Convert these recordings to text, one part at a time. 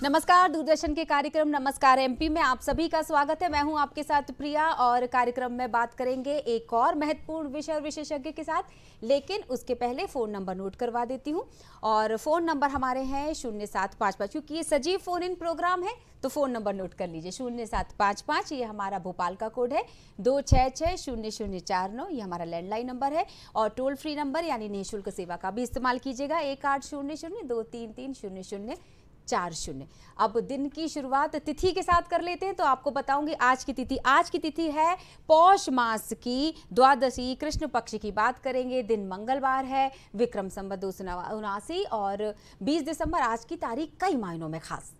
नमस्कार, दूरदर्शन के कार्यक्रम नमस्कार एमपी में आप सभी का स्वागत है। मैं हूं आपके साथ प्रिया और कार्यक्रम में बात करेंगे एक और महत्वपूर्ण विषय और विशेषज्ञ के साथ, लेकिन उसके पहले फ़ोन नंबर नोट करवा देती हूं। और फ़ोन नंबर हमारे हैं 0755, क्योंकि ये सजीव फ़ोन इन प्रोग्राम है तो फ़ोन नंबर नोट कर लीजिए। 0755 ये हमारा भोपाल का कोड है, 2660049 ये हमारा लैंडलाइन नंबर है। और टोल फ्री नंबर यानी निःशुल्क सेवा का भी इस्तेमाल कीजिएगा, 1800-233-0040। अब दिन की शुरुआत तिथि के साथ कर लेते हैं, तो आपको बताऊंगी आज की तिथि। आज की तिथि है पौष मास की द्वादशी, कृष्ण पक्ष की बात करेंगे। दिन मंगलवार है, विक्रम संवत 279 और 20 दिसंबर आज की तारीख कई मायनों में खास।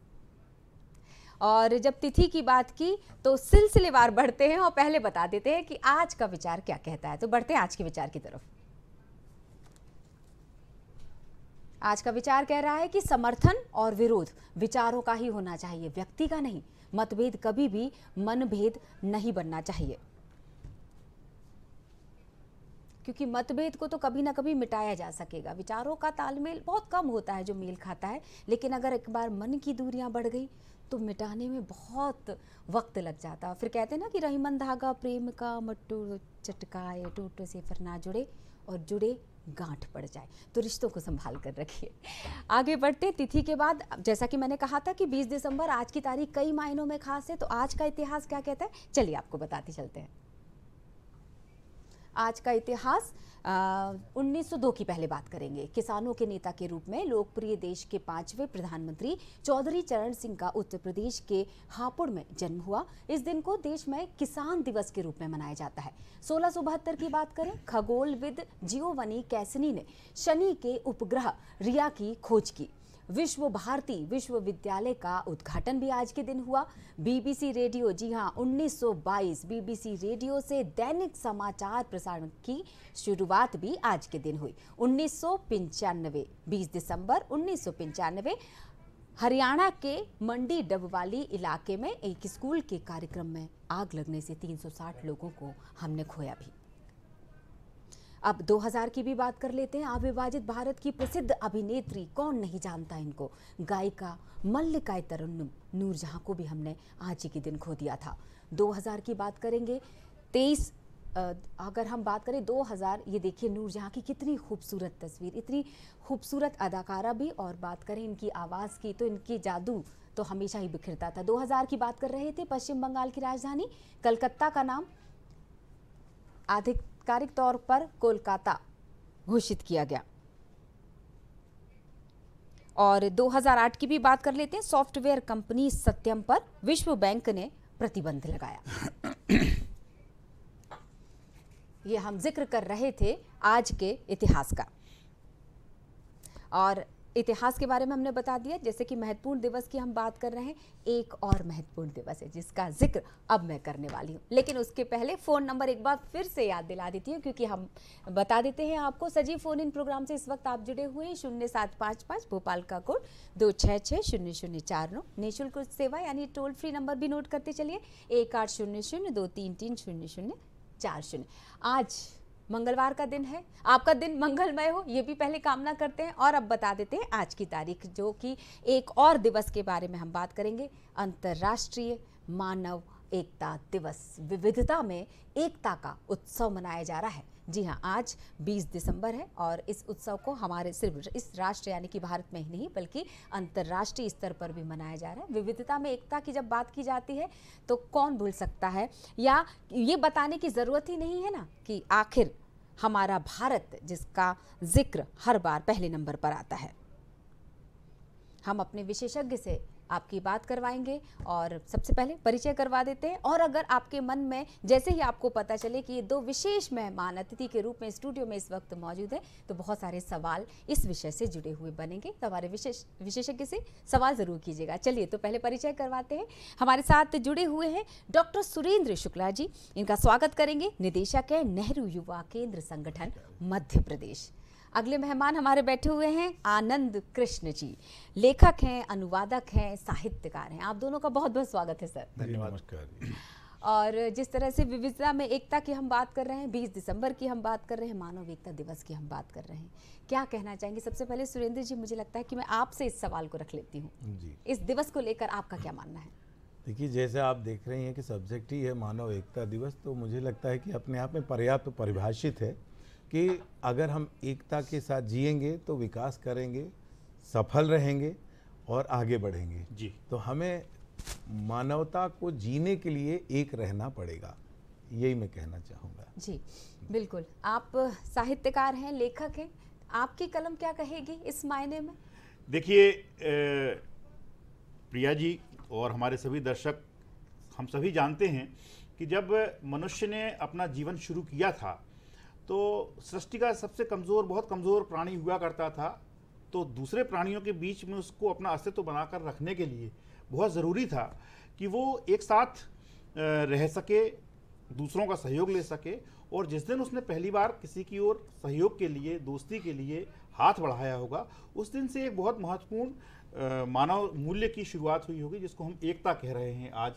और जब तिथि की बात की तो सिलसिलेवार बढ़ते हैं और पहले बता देते हैं कि आज का विचार क्या कहता है। तो बढ़ते हैं आज के विचार की तरफ। आज का विचार कह रहा है कि समर्थन और विरोध विचारों का ही होना चाहिए, व्यक्ति का नहीं। मतभेद कभी भी मनभेद नहीं बनना चाहिए, क्योंकि मतभेद को तो कभी ना कभी मिटाया जा सकेगा। विचारों का तालमेल बहुत कम होता है जो मेल खाता है, लेकिन अगर एक बार मन की दूरियां बढ़ गई तो मिटाने में बहुत वक्त लग जाता। फिर कहते हैं ना कि रहीमन धागा प्रेम का मट्टू चटकाए, टूट से फिर ना जुड़े और जुड़े गांठ पड़ जाए। तो रिश्तों को संभाल कर रखिए। आगे बढ़ते तिथि के बाद, जैसा कि मैंने कहा था कि 20 दिसंबर आज की तारीख कई मायनों में खास है, तो आज का इतिहास क्या कहता है चलिए आपको बताते चलते हैं। आज का इतिहास 1902 की पहले बात करेंगे। किसानों के नेता के रूप में लोकप्रिय देश के 5वें प्रधानमंत्री चौधरी चरण सिंह का उत्तर प्रदेश के हापुड़ में जन्म हुआ। इस दिन को देश में किसान दिवस के रूप में मनाया जाता है। 1672 की बात करें, खगोलविद जियोवनी कैसिनी ने शनि के उपग्रह रिया की खोज की। विश्व भारती विश्वविद्यालय का उद्घाटन भी आज के दिन हुआ। बीबीसी रेडियो, जी हाँ 1922 बीबीसी रेडियो से दैनिक समाचार प्रसारण की शुरुआत भी आज के दिन हुई। 1995 20 दिसंबर 1995 हरियाणा के मंडी डबवाली इलाके में एक स्कूल के कार्यक्रम में आग लगने से 360 लोगों को हमने खोया भी। अब 2000 की भी बात कर लेते हैं। अविभाजित भारत की प्रसिद्ध अभिनेत्री, कौन नहीं जानता इनको, गायिका मल्लिका तरन्नुम नूरजहां को भी हमने आज ही के दिन खो दिया था। 2000 की बात करेंगे, 23 अगर हम बात करें 2000, ये देखिए नूरजहां की कितनी खूबसूरत तस्वीर, इतनी खूबसूरत अदाकारा भी। और बात करें इनकी आवाज़ की तो इनकी जादू तो हमेशा ही बिखरता था। 2000 की बात कर रहे थे। पश्चिम बंगाल की राजधानी कलकत्ता का नाम आधिकारिक तौर पर कोलकाता घोषित किया गया। और 2008 की भी बात कर लेते हैं। सॉफ्टवेयर कंपनी सत्यम पर विश्व बैंक ने प्रतिबंध लगाया। ये हम जिक्र कर रहे थे आज के इतिहास का। और इतिहास के बारे में हमने बता दिया। जैसे कि महत्वपूर्ण दिवस की हम बात कर रहे हैं, एक और महत्वपूर्ण दिवस है जिसका जिक्र अब मैं करने वाली हूँ, लेकिन उसके पहले फ़ोन नंबर एक बार फिर से याद दिला देती हूँ, क्योंकि हम बता देते हैं आपको। सजीव फ़ोन इन प्रोग्राम से इस वक्त आप जुड़े हुए हैं। 0755 भोपाल का कोड, 2660040। निःशुल्क सेवा यानी टोल फ्री नंबर भी नोट करते चलिए, 1800-233-0040। आज मंगलवार का दिन है, आपका दिन मंगलमय हो, ये भी पहले कामना करते हैं। और अब बता देते हैं आज की तारीख, जो कि एक और दिवस के बारे में हम बात करेंगे। अंतर्राष्ट्रीय मानव एकता दिवस। विविधता में एकता का उत्सव मनाया जा रहा है। जी हाँ, आज 20 दिसंबर है और इस उत्सव को हमारे सिर्फ इस राष्ट्र यानी कि भारत में ही नहीं बल्कि अंतर्राष्ट्रीय स्तर पर भी मनाया जा रहा है। विविधता में एकता की जब बात की जाती है तो कौन भूल सकता है, या ये बताने की ज़रूरत ही नहीं है ना कि आखिर हमारा भारत, जिसका जिक्र हर बार पहले नंबर पर आता है। हम अपने विशेषज्ञ से आपकी बात करवाएंगे और सबसे पहले परिचय करवा देते हैं। और अगर आपके मन में जैसे ही आपको पता चले कि ये दो विशेष मेहमान अतिथि के रूप में स्टूडियो में इस वक्त मौजूद है, तो बहुत सारे सवाल इस विषय से जुड़े हुए बनेंगे, तो हमारे विशेषज्ञ से सवाल ज़रूर कीजिएगा। चलिए तो पहले परिचय करवाते हैं। हमारे साथ जुड़े हुए हैं डॉक्टर सुरेंद्र शुक्ला जी, इनका स्वागत करेंगे। निदेशक है नेहरू युवा केंद्र संगठन मध्य प्रदेश। अगले मेहमान हमारे बैठे हुए हैं आनंद कृष्ण जी, लेखक हैं, अनुवादक हैं, साहित्यकार हैं। आप दोनों का बहुत बहुत स्वागत है सर। धन्यवाद। नमस्कार। और जिस तरह से विविधता में एकता की हम बात कर रहे हैं, 20 दिसंबर की हम बात कर रहे हैं, मानव एकता दिवस की हम बात कर रहे हैं, क्या कहना चाहेंगे? सबसे पहले सुरेंद्र जी, मुझे लगता है कि मैं आपसे इस सवाल को रख लेती हूँ जी। इस दिवस को लेकर आपका क्या मानना है? देखिए, जैसे आप देख रही हैं कि सब्जेक्ट ही है मानव एकता दिवस, तो मुझे लगता है कि अपने आप में पर्याप्त परिभाषित है कि अगर हम एकता के साथ जिएंगे तो विकास करेंगे, सफल रहेंगे और आगे बढ़ेंगे। जी। तो हमें मानवता को जीने के लिए एक रहना पड़ेगा, यही मैं कहना चाहूँगा। जी बिल्कुल। आप साहित्यकार हैं, लेखक हैं, आपकी कलम क्या कहेगी इस मायने में? देखिए प्रिया जी और हमारे सभी दर्शक, हम सभी जानते हैं कि जब मनुष्य ने अपना जीवन शुरू किया था तो सृष्टि का सबसे कमज़ोर, बहुत कमज़ोर प्राणी हुआ करता था। तो दूसरे प्राणियों के बीच में उसको अपना अस्तित्व बनाकर रखने के लिए बहुत ज़रूरी था कि वो एक साथ रह सके, दूसरों का सहयोग ले सके। और जिस दिन उसने पहली बार किसी की ओर सहयोग के लिए, दोस्ती के लिए हाथ बढ़ाया होगा, उस दिन से एक बहुत महत्वपूर्ण मानव मूल्य की शुरुआत हुई होगी, जिसको हम एकता कह रहे हैं आज,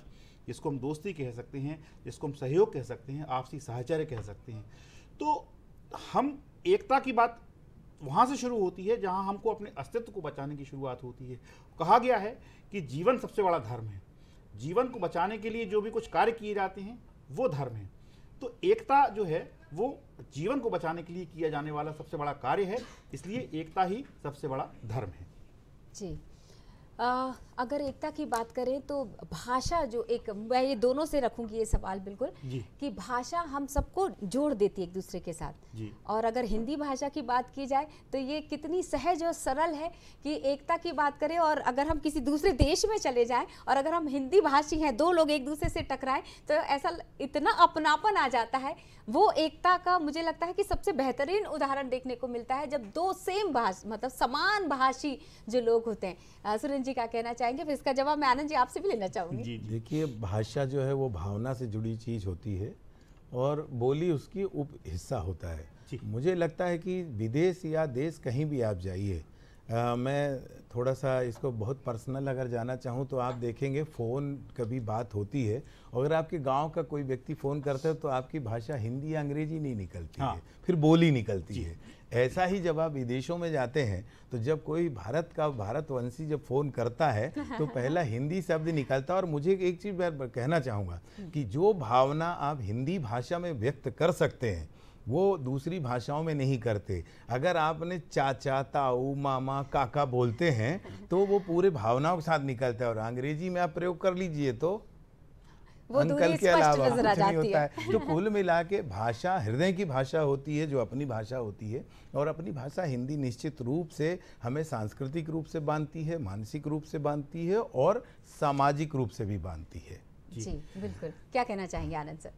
जिसको हम दोस्ती कह सकते हैं, जिसको हम सहयोग कह सकते हैं, आपसी साझेदारी कह सकते हैं। तो हम एकता की बात वहाँ से शुरू होती है जहाँ हमको अपने अस्तित्व को बचाने की शुरुआत होती है। कहा गया है कि जीवन सबसे बड़ा धर्म है। जीवन को बचाने के लिए जो भी कुछ कार्य किए जाते हैं वो धर्म है। तो एकता जो है वो जीवन को बचाने के लिए किया जाने वाला सबसे बड़ा कार्य है, इसलिए एकता ही सबसे बड़ा धर्म है। जी। अगर एकता की बात करें तो भाषा जो एक, मैं ये दोनों से रखूंगी ये सवाल बिल्कुल, कि भाषा हम सबको जोड़ देती है एक दूसरे के साथ जी। और अगर हिंदी भाषा की बात की जाए तो ये कितनी सहज और सरल है कि एकता की बात करें और अगर हम किसी दूसरे देश में चले जाएं और अगर हम हिंदी भाषी हैं, दो लोग एक दूसरे से टकराएं तो ऐसा इतना अपनापन आ जाता है। वो एकता का मुझे लगता है कि सबसे बेहतरीन उदाहरण देखने को मिलता है जब दो सेम मतलब समान भाषी जो लोग होते हैं। सुरेंद्र जी क्या कहना चाहेंगे? फिर इसका जवाब मैं आनंद जी आपसे भी लेना चाहूंगी। जी। देखिए, भाषा जो है वो भावना से जुड़ी चीज़ होती है और बोली उसकी उप हिस्सा होता है। मुझे लगता है कि विदेश या देश कहीं भी आप जाइए, मैं थोड़ा सा इसको बहुत पर्सनल अगर जाना चाहूँ तो आप देखेंगे फ़ोन कभी बात होती है, अगर आपके गांव का कोई व्यक्ति फ़ोन करता है तो आपकी भाषा हिंदी या अंग्रेजी नहीं निकलती है, फिर बोली निकलती है। ऐसा ही जब आप विदेशों में जाते हैं तो जब कोई भारतवंशी जब फ़ोन करता है तो पहला हिंदी शब्द निकलता है। और मुझे एक चीज़ मैं कहना चाहूँगा कि जो भावना आप हिंदी भाषा में व्यक्त कर सकते हैं वो दूसरी भाषाओं में नहीं करते। अगर आपने चाचा, ताऊ, मामा, काका बोलते हैं तो वो पूरे भावनाओं के साथ निकलता है, और अंग्रेजी में आप प्रयोग कर लीजिए तो वो अंकल के अलावा कुछ नहीं होता है। है। तो कुल मिला के भाषा हृदय की भाषा होती है, जो अपनी भाषा होती है। और अपनी भाषा हिंदी निश्चित रूप से हमें सांस्कृतिक रूप से बांधती है, मानसिक रूप से बांधती है और सामाजिक रूप से भी बांधती है। जी बिल्कुल। क्या कहना चाहेंगे आनंद सर?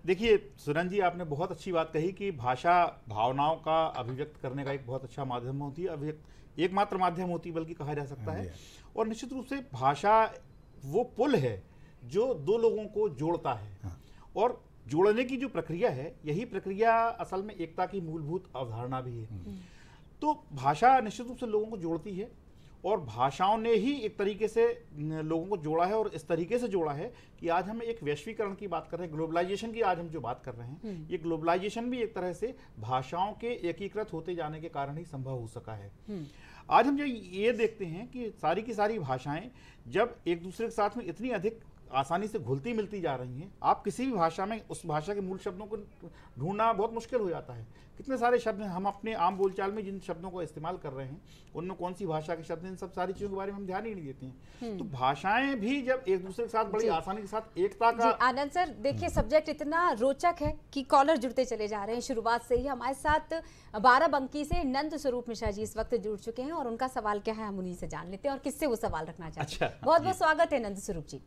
देखिए सुरन जी, आपने बहुत अच्छी बात कही कि भाषा भावनाओं का अभिव्यक्त करने का एक बहुत अच्छा माध्यम होती है, एकमात्र माध्यम होती है बल्कि कहा जा सकता है। और निश्चित रूप से भाषा वो पुल है जो दो लोगों को जोड़ता है। और जोड़ने की जो प्रक्रिया है, यही प्रक्रिया असल में एकता की मूलभूत अवधारणा भी है। तो भाषा निश्चित रूप से लोगों को जोड़ती है और भाषाओं ने ही एक तरीके से लोगों को जोड़ा है, और इस तरीके से जोड़ा है कि आज हम एक वैश्वीकरण की बात कर रहे हैं, ग्लोबलाइजेशन की आज हम जो बात कर रहे हैं, ये ग्लोबलाइजेशन भी एक तरह से भाषाओं के एकीकृत होते जाने के कारण ही संभव हो सका है। आज हम जो ये देखते हैं कि सारी की सारी भाषाएं जब एक दूसरे के साथ में इतनी अधिक आसानी से घुलती मिलती जा रही हैं, आप किसी भी भाषा में उस भाषा के मूल शब्दों को ढूंढना बहुत मुश्किल हो जाता है। कितने सारे शब्द हैं, हम अपने आम बोलचाल में जिन शब्दों को इस्तेमाल कर रहे हैं उनमें कौन सी भाषा के शब्द हैं, इन सब सारी चीज़ों के बारे में हम ध्यान ही नहीं देते हैं। तो भाषाएं भी जब एक दूसरे के साथ बड़ी आसानी के साथ एकता का। आनंद सर, देखिए सब्जेक्ट इतना रोचक है कि कॉलर जुड़ते चले जा रहे हैं। शुरुआत से ही हमारे साथ 12 बंकी से नंद स्वरूप मिश्रा जी इस वक्त जुड़ चुके हैं और उनका सवाल क्या है हम उन्हीं से जान लेते हैं और किससे वो सवाल रखना चाहते हैं। बहुत बहुत स्वागत है नंद स्वरूप जी।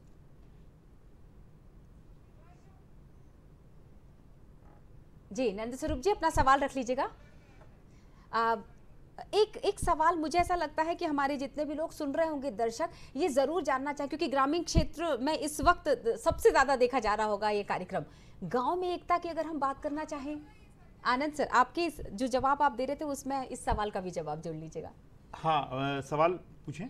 जी नंद स्वरूप जी, अपना सवाल रख लीजिएगा। एक सवाल मुझे ऐसा लगता है कि हमारे जितने भी लोग सुन रहे होंगे दर्शक, ये जरूर जानना चाहें, क्योंकि ग्रामीण क्षेत्र में इस वक्त सबसे ज्यादा देखा जा रहा होगा ये कार्यक्रम। गांव में एकता की अगर हम बात करना चाहें, आनंद सर आपके जो जवाब आप दे रहे थे उसमें इस सवाल का भी जवाब जोड़ लीजिएगा। हाँ, सवाल पूछें।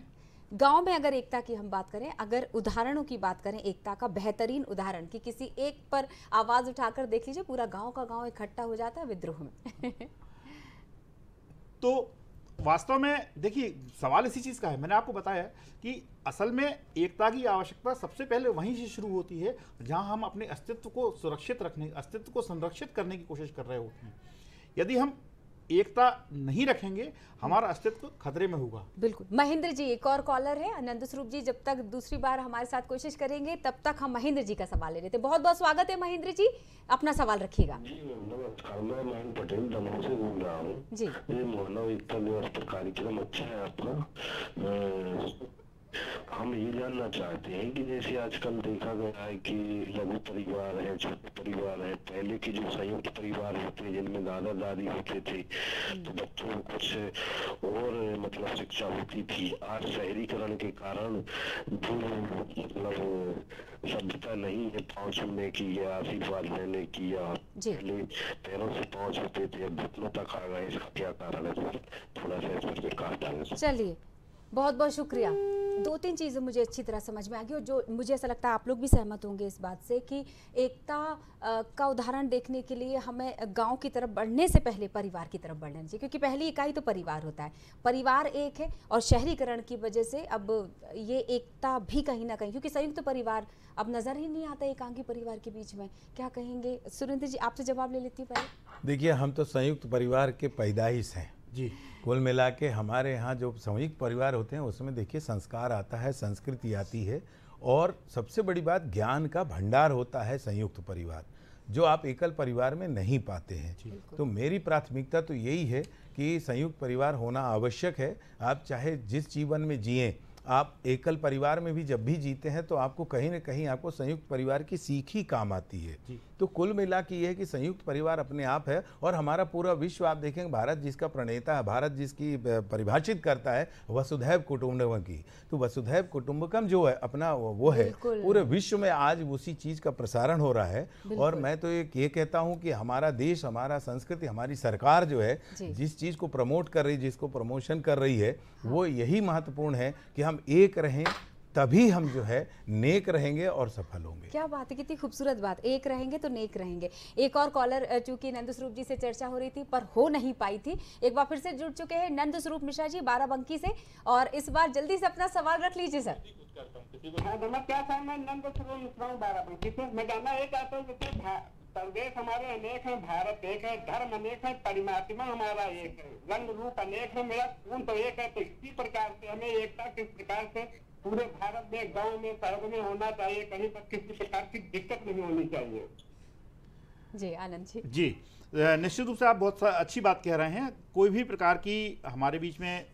गांव में अगर एकता की हम बात करें, अगर उदाहरणों की बात करें, एकता का बेहतरीन उदाहरण कि किसी एक पर आवाज उठाकर देख लीजिए, पूरा गांव का गांव इकट्ठा हो जाता है विद्रोह में। तो वास्तव में देखिए सवाल इसी चीज़ का है, मैंने आपको बताया कि असल में एकता की आवश्यकता सबसे पहले वहीं से शुरू होती है जहां हम अपने अस्तित्व को सुरक्षित रखने, अस्तित्व को संरक्षित करने की कोशिश कर रहे होते हैं। यदि हम एकता नहीं रखेंगे हमारा अस्तित्व खतरे में होगा। बिल्कुल। महेंद्र जी एक और कॉलर है, आनंद स्वरूप जी जब तक दूसरी बार हमारे साथ कोशिश करेंगे तब तक हम महेंद्र जी का सवाल ले लेते हैं। बहुत बहुत स्वागत है महेंद्र जी, अपना सवाल रखिएगा। जी नमस्कार, मैं महेंद्र पटेल दमोह से बोल रहा हूँ जी। ये मानव एकता दिवस पर कार्यक्रम अच्छा है आपका। हम ये जानना चाहते हैं कि जैसे आजकल देखा गया है कि लघु परिवार है, छोटे परिवार है, पहले के जो संयुक्त परिवार होते जिनमें दादा दादी होते थे तो बच्चों को कुछ और मतलब शिक्षा होती थी। आज शहरीकरण के कारण जो मतलब सभ्यता नहीं है पाँव छूने की या आशीर्वाद लेने की, या पहले पैरों से पाँव छूते थे अब घुटनों तक आ गए, इसका क्या कारण है? थोड़ा सा इस पर विकास डालें। चलिए, बहुत बहुत शुक्रिया। दो तीन चीज़ें मुझे अच्छी तरह समझ में आ गई और जो मुझे ऐसा लगता है आप लोग भी सहमत होंगे इस बात से कि एकता का उदाहरण देखने के लिए हमें गांव की तरफ बढ़ने से पहले परिवार की तरफ बढ़ना चाहिए, क्योंकि पहली इकाई तो परिवार होता है, परिवार एक है। और शहरीकरण की वजह से अब ये एकता भी कहीं ना कहीं, क्योंकि संयुक्त परिवार अब नज़र ही नहीं आता एकांगी परिवार के बीच में। क्या कहेंगे सुरेंद्र जी, आपसे जवाब ले लेती हूँ पहले। देखिए, हम तो संयुक्त परिवार के पैदाइश हैं जी। कुल मिला के हमारे यहाँ जो संयुक्त परिवार होते हैं उसमें देखिए संस्कार आता है, संस्कृति आती है और सबसे बड़ी बात ज्ञान का भंडार होता है संयुक्त परिवार, जो आप एकल परिवार में नहीं पाते हैं। तो मेरी प्राथमिकता तो यही है कि संयुक्त परिवार होना आवश्यक है। आप चाहे जिस जीवन में जिएं, आप एकल परिवार में भी जब भी जीते हैं तो आपको कहीं ना कहीं आपको संयुक्त परिवार की सीख ही काम आती है। तो कुल मिला के ये है कि संयुक्त परिवार अपने आप है और हमारा पूरा विश्व आप देखेंगे, भारत जिसका प्रणेता है, भारत जिसकी परिभाषित करता है वसुधैव कुटुंबकम की, तो वसुधैव कुटुंबकम जो है अपना वो है, पूरे विश्व में आज उसी चीज़ का प्रसारण हो रहा है। और मैं तो ये कहता हूँ कि हमारा देश, हमारा संस्कृति, हमारी सरकार जो है जिस चीज़ को प्रमोट कर रही, जिसको प्रमोशन कर रही है, वो यही महत्वपूर्ण है कि हम एक रहें, तभी हम जो है नेक रहेंगे और सफल होंगे। क्या बात है, कितनी खूबसूरत बात, एक रहेंगे तो नेक रहेंगे। एक और कॉलर, चूंकि नंद स्वरूप जी से चर्चा हो रही थी पर हो नहीं पाई थी, एक बार फिर से जुड़ चुके हैं नंद स्वरूप मिश्रा जी बाराबंकी से, और इस बार जल्दी से अपना सवाल रख लीजिए सर। नमस्कार सर, मैं नंद स्वरूप मिश्रा हूँ बाराबंकी से। मैं जानना ये चाहता हूँ जैसे प्रदेश हमारे अनेक हैं, भारत एक है, धर्म अनेक है, परमात्मा हमारा एक है, रंग रूप अनेक है, मेरा खून तो एक है। तो इसी प्रकार से हमें एकता किस प्रकार से पूरे भारत में, गांव में, शहर में होना चाहिए, कहीं पर किसी प्रकार की दिक्कत नहीं होनी चाहिए। जी आनंद जी। जी, निश्चित रूप से आप बहुत अच्छी बात कह रहे हैं। कोई भी प्रकार की हमारे बीच में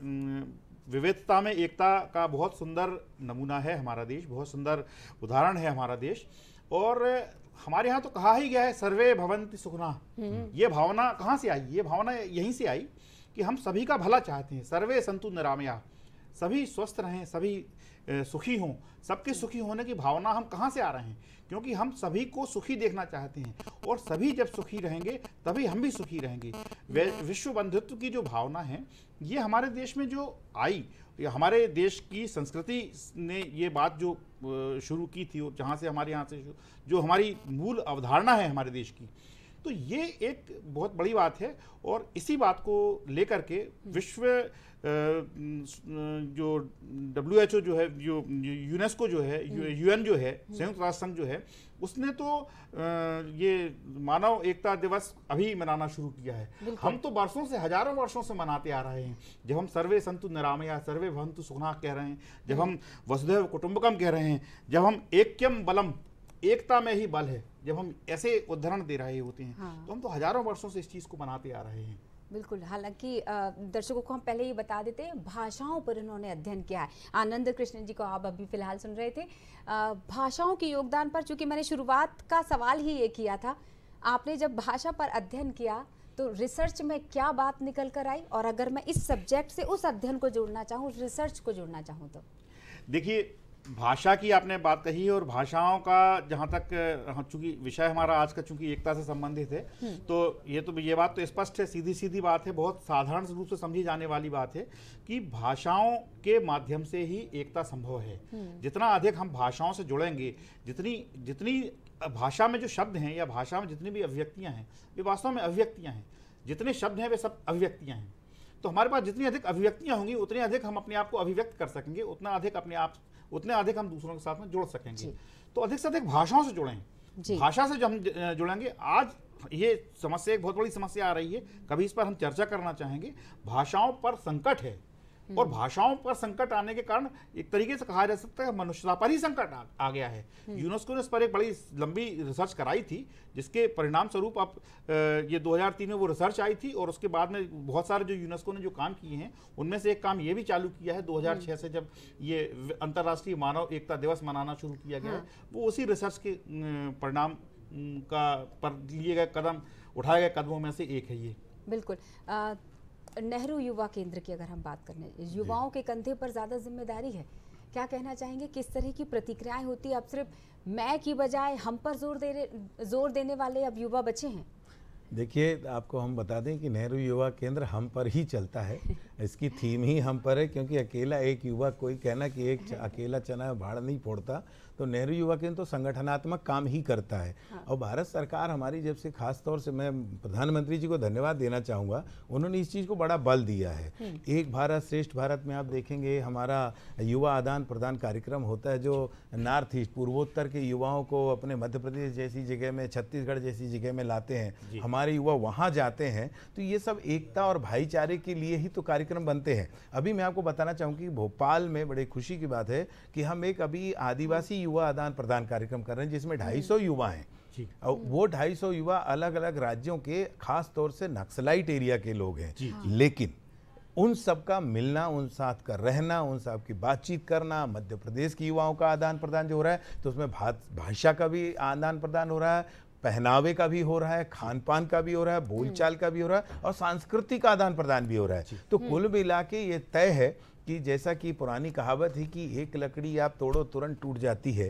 विविधता में एकता का बहुत सुंदर नमूना है हमारा देश, बहुत सुंदर उदाहरण है हमारा देश। और हमारे यहाँ तो कहा ही गया है सर्वे भवन्ति सुखिनः। ये भावना कहाँ से आई? ये भावना यहीं से आई कि हम सभी का भला चाहते हैं। सर्वे सन्तु निरामयाः, सभी स्वस्थ रहें, सभी सुखी हों। सबके सुखी होने की भावना हम कहाँ से आ रहे हैं? क्योंकि हम सभी को सुखी देखना चाहते हैं, और सभी जब सुखी रहेंगे तभी हम भी सुखी रहेंगे। विश्व बंधुत्व की जो भावना है ये हमारे देश में जो आई, हमारे देश की संस्कृति ने ये बात जो शुरू की थी, जहाँ से हमारे यहाँ से जो हमारी मूल अवधारणा है हमारे देश की, तो ये एक बहुत बड़ी बात है। और इसी बात को लेकर के विश्व जो WHO जो है, जो यूनेस्को जो है, UN जो है, संयुक्त राष्ट्र संघ जो है, उसने तो ये मानव एकता दिवस अभी मनाना शुरू किया है। हम तो वर्षों से, हजारों वर्षों से मनाते आ रहे हैं। जब हम सर्वे सन्तु निरामयाः, सर्वे भवन्तु सुखिनः कह रहे हैं, जब हम वसुधैव कुटुंबकम कह रहे हैं, जब हम ऐक्यम बलम, एकता में ही बल है, जब हम ऐसे उदाहरण दे रहे होते हैं, तो हम तो हजारों वर्षों से इस चीज़ को बनाते आ रहे हैं। बिल्कुल। हालांकि दर्शकों को हम पहले ही बता देते हैं, भाषाओं पर इन्होंने अध्ययन किया है। आनंद कृष्ण जी को आप अभी फिलहाल सुन रहे थे। भाषाओं के योगदान पर, चूंकि मैंने शुरुआत का सवाल ही ये किया था, आपने जब भाषा पर अध्ययन किया तो रिसर्च में क्या बात निकल कर आई, और अगर मैं इस सब्जेक्ट से उस अध्ययन को जोड़ना चाहूँ, रिसर्च को जोड़ना चाहूँ तो? देखिए, भाषा की आपने बात कही और भाषाओं का जहाँ तक चूंकि विषय हमारा आज का चूंकि एकता से संबंधित है, तो ये बात तो स्पष्ट है, सीधी सीधी बात है, बहुत साधारण रूप से समझी जाने वाली बात है कि भाषाओं के माध्यम से ही एकता संभव है। जितना अधिक हम भाषाओं से जुड़ेंगे, जितनी भाषा में जो शब्द हैं या भाषा में जितनी भी अभिव्यक्तियां हैं, वे वास्तव में अभिव्यक्तियां हैं। जितने शब्द हैं वे सब अभिव्यक्तियां हैं। तो हमारे पास जितनी अधिक अभिव्यक्तियां होंगी उतने अधिक हम अपने आप को अभिव्यक्त कर सकेंगे, उतने अधिक हम दूसरों के साथ में जुड़ सकेंगे। तो अधिक से अधिक भाषाओं से जुड़ें। भाषा से जब हम जुड़ेंगे, आज ये समस्या एक बहुत बड़ी समस्या आ रही है, कभी इस पर हम चर्चा करना चाहेंगे। भाषाओं पर संकट है और भाषाओं पर संकट आने के कारण एक तरीके से कहा जा सकता है मनुष्यता पर ही संकट आ गया है। यूनेस्को ने इस पर एक बड़ी लंबी रिसर्च कराई थी, जिसके परिणाम स्वरूप अब ये 2003 में वो रिसर्च आई थी और उसके बाद में बहुत सारे जो यूनेस्को ने जो काम किए हैं उनमें से एक काम ये भी चालू किया है 2006 से, जब ये अंतर्राष्ट्रीय मानव एकता दिवस मनाना शुरू किया गया है। वो उसी रिसर्च के परिणाम पर लिए गए कदम, उठाए गए कदमों में से एक है ये। बिल्कुल। नेहरू युवा केंद्र की अगर हम बात करें, युवाओं के कंधे पर ज़्यादा जिम्मेदारी है, क्या कहना चाहेंगे, किस तरह की प्रतिक्रियाएं होती है? अब सिर्फ मैं की बजाय हम पर जोर देने वाले अब युवा बचे हैं। देखिए, आपको हम बता दें कि नेहरू युवा केंद्र हम पर ही चलता है। इसकी थीम ही हम पर है, क्योंकि अकेला एक युवा, कोई कहना कि एक अकेला चना भाड़ नहीं फोड़ता, तो नेहरू युवा केंद्र तो संगठनात्मक काम ही करता है। और भारत सरकार हमारी जब से, खास तौर से मैं प्रधानमंत्री जी को धन्यवाद देना चाहूँगा, उन्होंने इस चीज़ को बड़ा बल दिया है। एक भारत श्रेष्ठ भारत में आप देखेंगे हमारा युवा आदान प्रदान कार्यक्रम होता है, जो नॉर्थ ईस्ट, पूर्वोत्तर के युवाओं को अपने मध्य प्रदेश जैसी जगह में, छत्तीसगढ़ जैसी जगह में लाते हैं, हमारे युवा वहाँ जाते हैं। तो ये सब एकता और भाईचारे के लिए ही तो कार्यक्रम बनते हैं। अभी मैं आपको बताना चाहूँ कि भोपाल में बड़े खुशी की बात है कि हम एक अभी आदिवासी युवा आदान प्रदान कार्यक्रम कर रहे हैं, जिसमें 250 युवा हैं। और वो 250 युवा अलग अलग राज्यों के, खास तौर से नक्सलाइट एरिया के लोग हैं। लेकिन उन सब का मिलना, उन साथ का रहना, उन सब की बातचीत करना, मध्य प्रदेश के युवाओं का आदान प्रदान जो हो रहा है, तो उसमें भाषा का भी आदान प्रदान हो रहा है, पहनावे का भी हो रहा है, खान पान का भी हो रहा है, बोलचाल का भी हो रहा है, और सांस्कृतिक आदान प्रदान भी हो रहा है। तो कुल मिला के ये तय है कि जैसा कि पुरानी कहावत है कि एक लकड़ी आप तोड़ो तुरंत टूट जाती है,